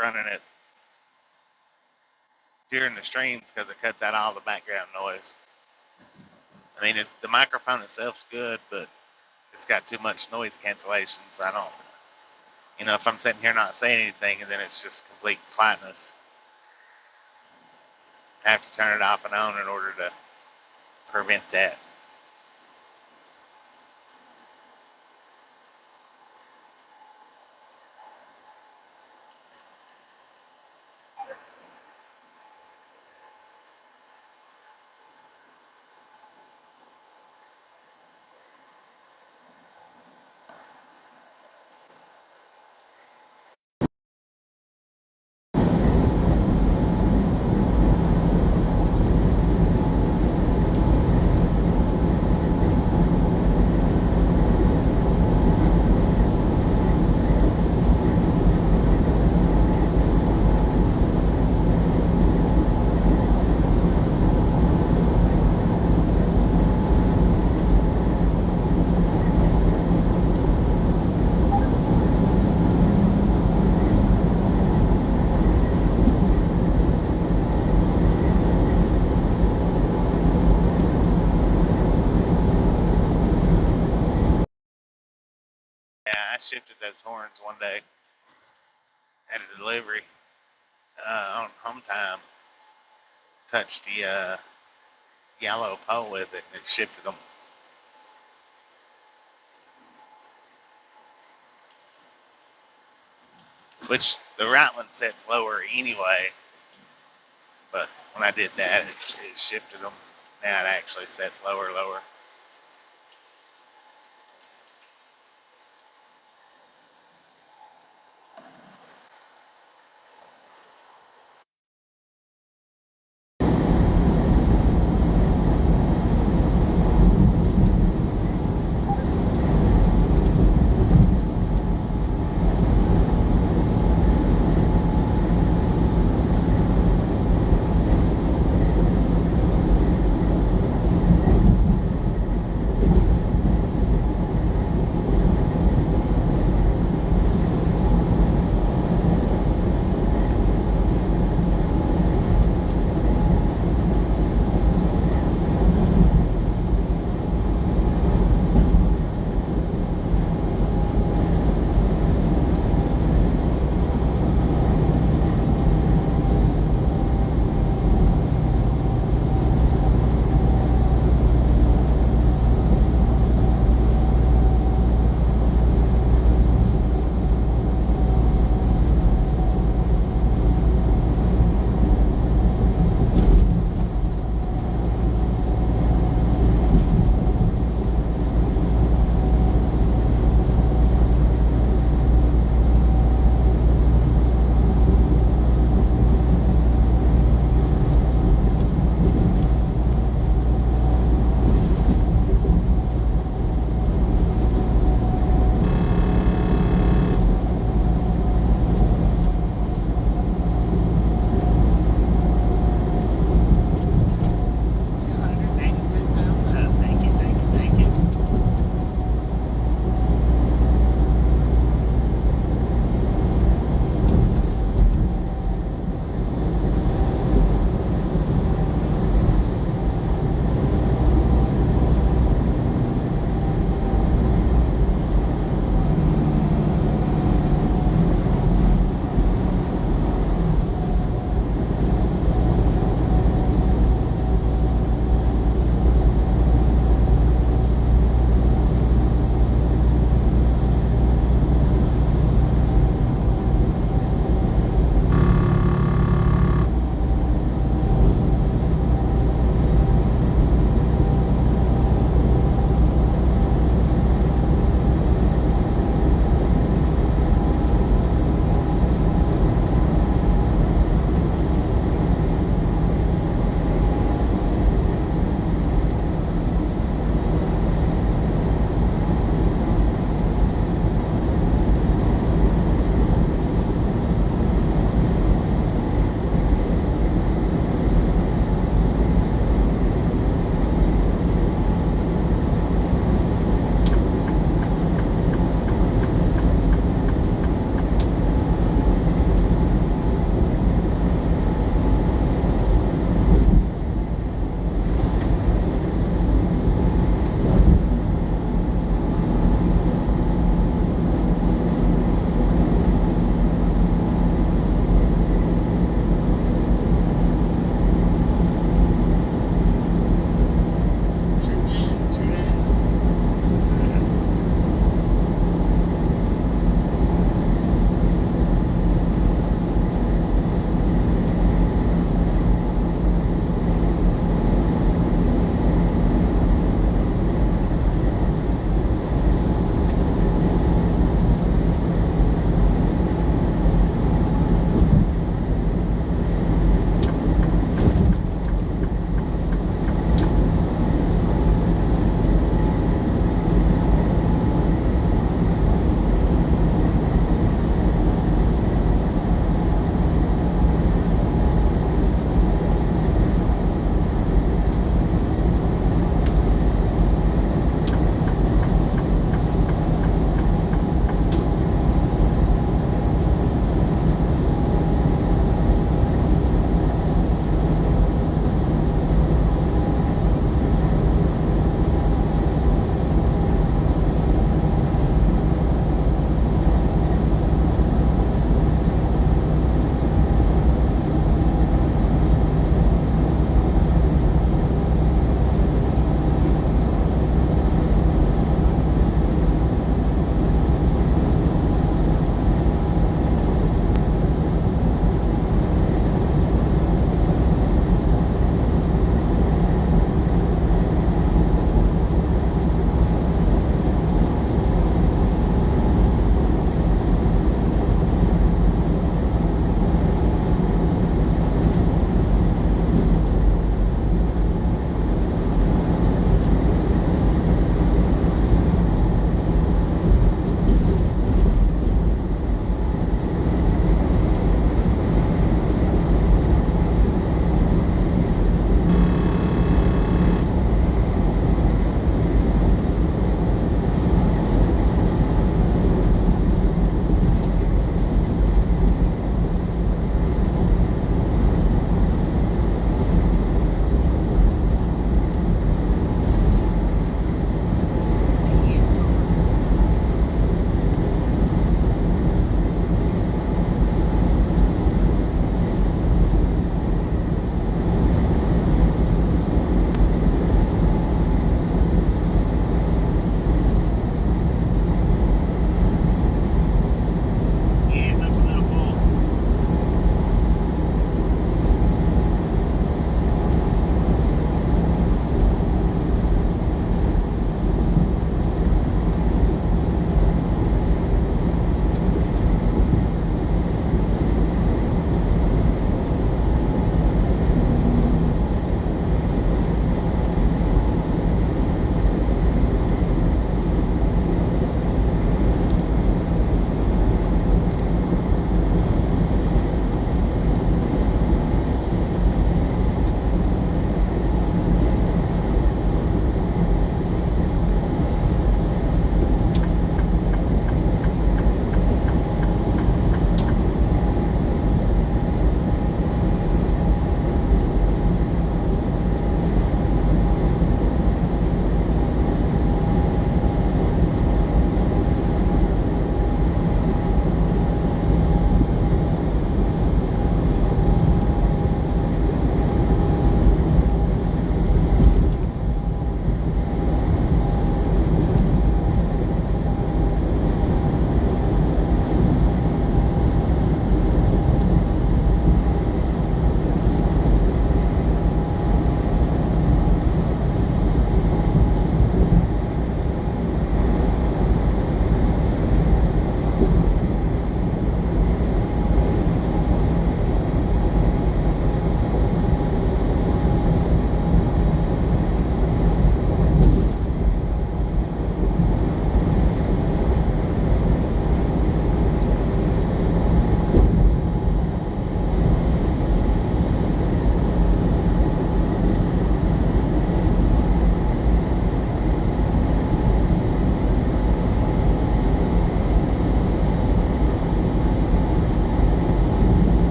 running it during the streams because it cuts out all the background noise. I mean, the microphone itself's good, but it's got too much noise cancellation, so I don't, if I'm sitting here not saying anything and then it's just complete quietness, I have to turn it off and on in order to prevent that. Yeah, I shifted those horns one day at a delivery on home time. Touched the yellow pole with it, and it shifted them. Which the right one sets lower anyway, but when I did that, it shifted them. Now it actually sets lower.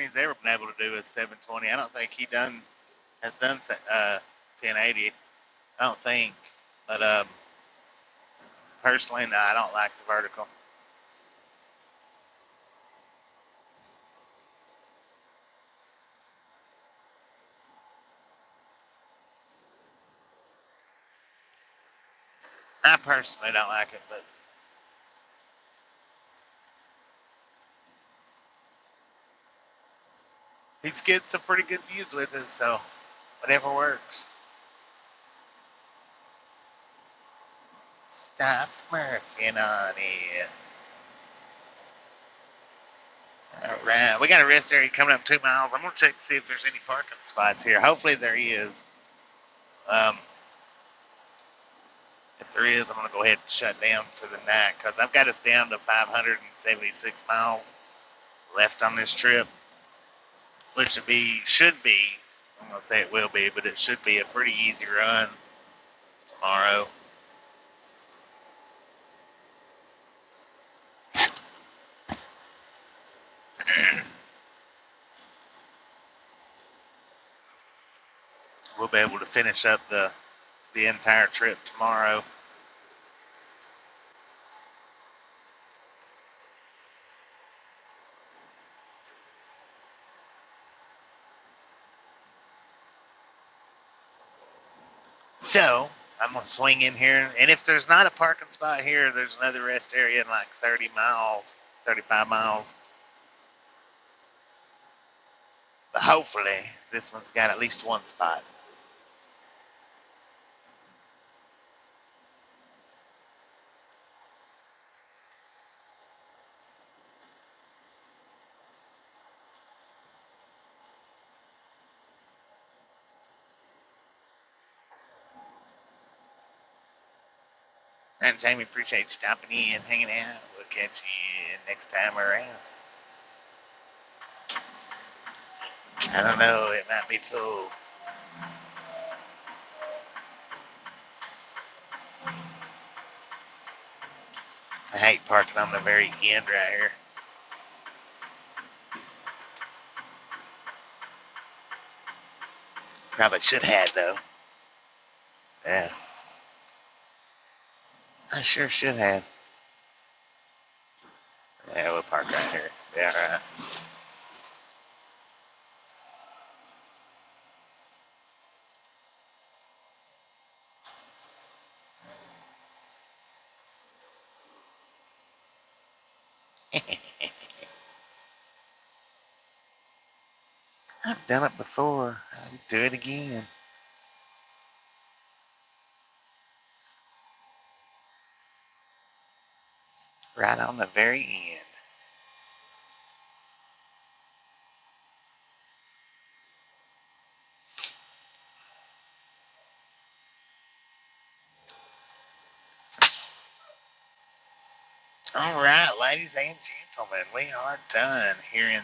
he's ever been able to do is 720. I don't think he has done 1080. I don't think. But personally, no, I don't like the vertical. I personally don't like it, but he's getting some pretty good views with it, so whatever works. Stop smurfing on it. Alright, we got a rest area coming up 2 miles. I'm going to check to see if there's any parking spots here. Hopefully there is. If there is, I'm going to go ahead and shut down for the night because I've got us down to 576 miles left on this trip, which should be, I'm going to say it will be, but it should be a pretty easy run tomorrow. We'll be able to finish up the entire trip tomorrow. So, I'm going to swing in here, and if there's not a parking spot here, there's another rest area in like 30 miles, 35 miles. But hopefully, this one's got at least one spot. And Jamie, appreciate you stopping in, hanging out. We'll catch you next time around. I don't know, it might be full. I hate parking on the very end right here. Probably should have, though. Yeah. I sure should have. Yeah, we'll park right here. Yeah, right. I've done it before. I'll do it again. Right on the very end. All right, ladies and gentlemen, we are done here in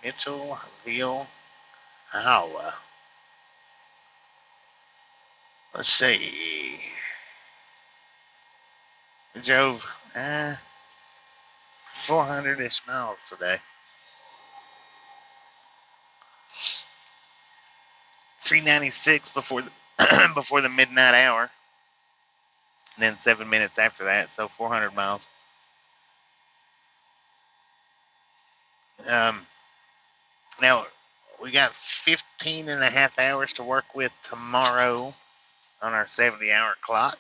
Mitchellville, Iowa. Let's see. We drove 400-ish miles today. 396 before the before the midnight hour, and then 7 minutes after that, so 400 miles. Now we got 15 and a half hours to work with tomorrow on our 70-hour clock,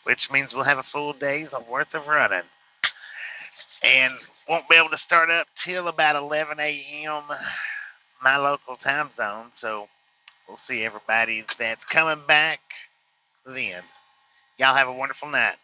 which means we'll have a full day's worth of running. And won't be able to start up till about 11 a.m. my local time zone. So we'll see everybody that's coming back then. Y'all have a wonderful night.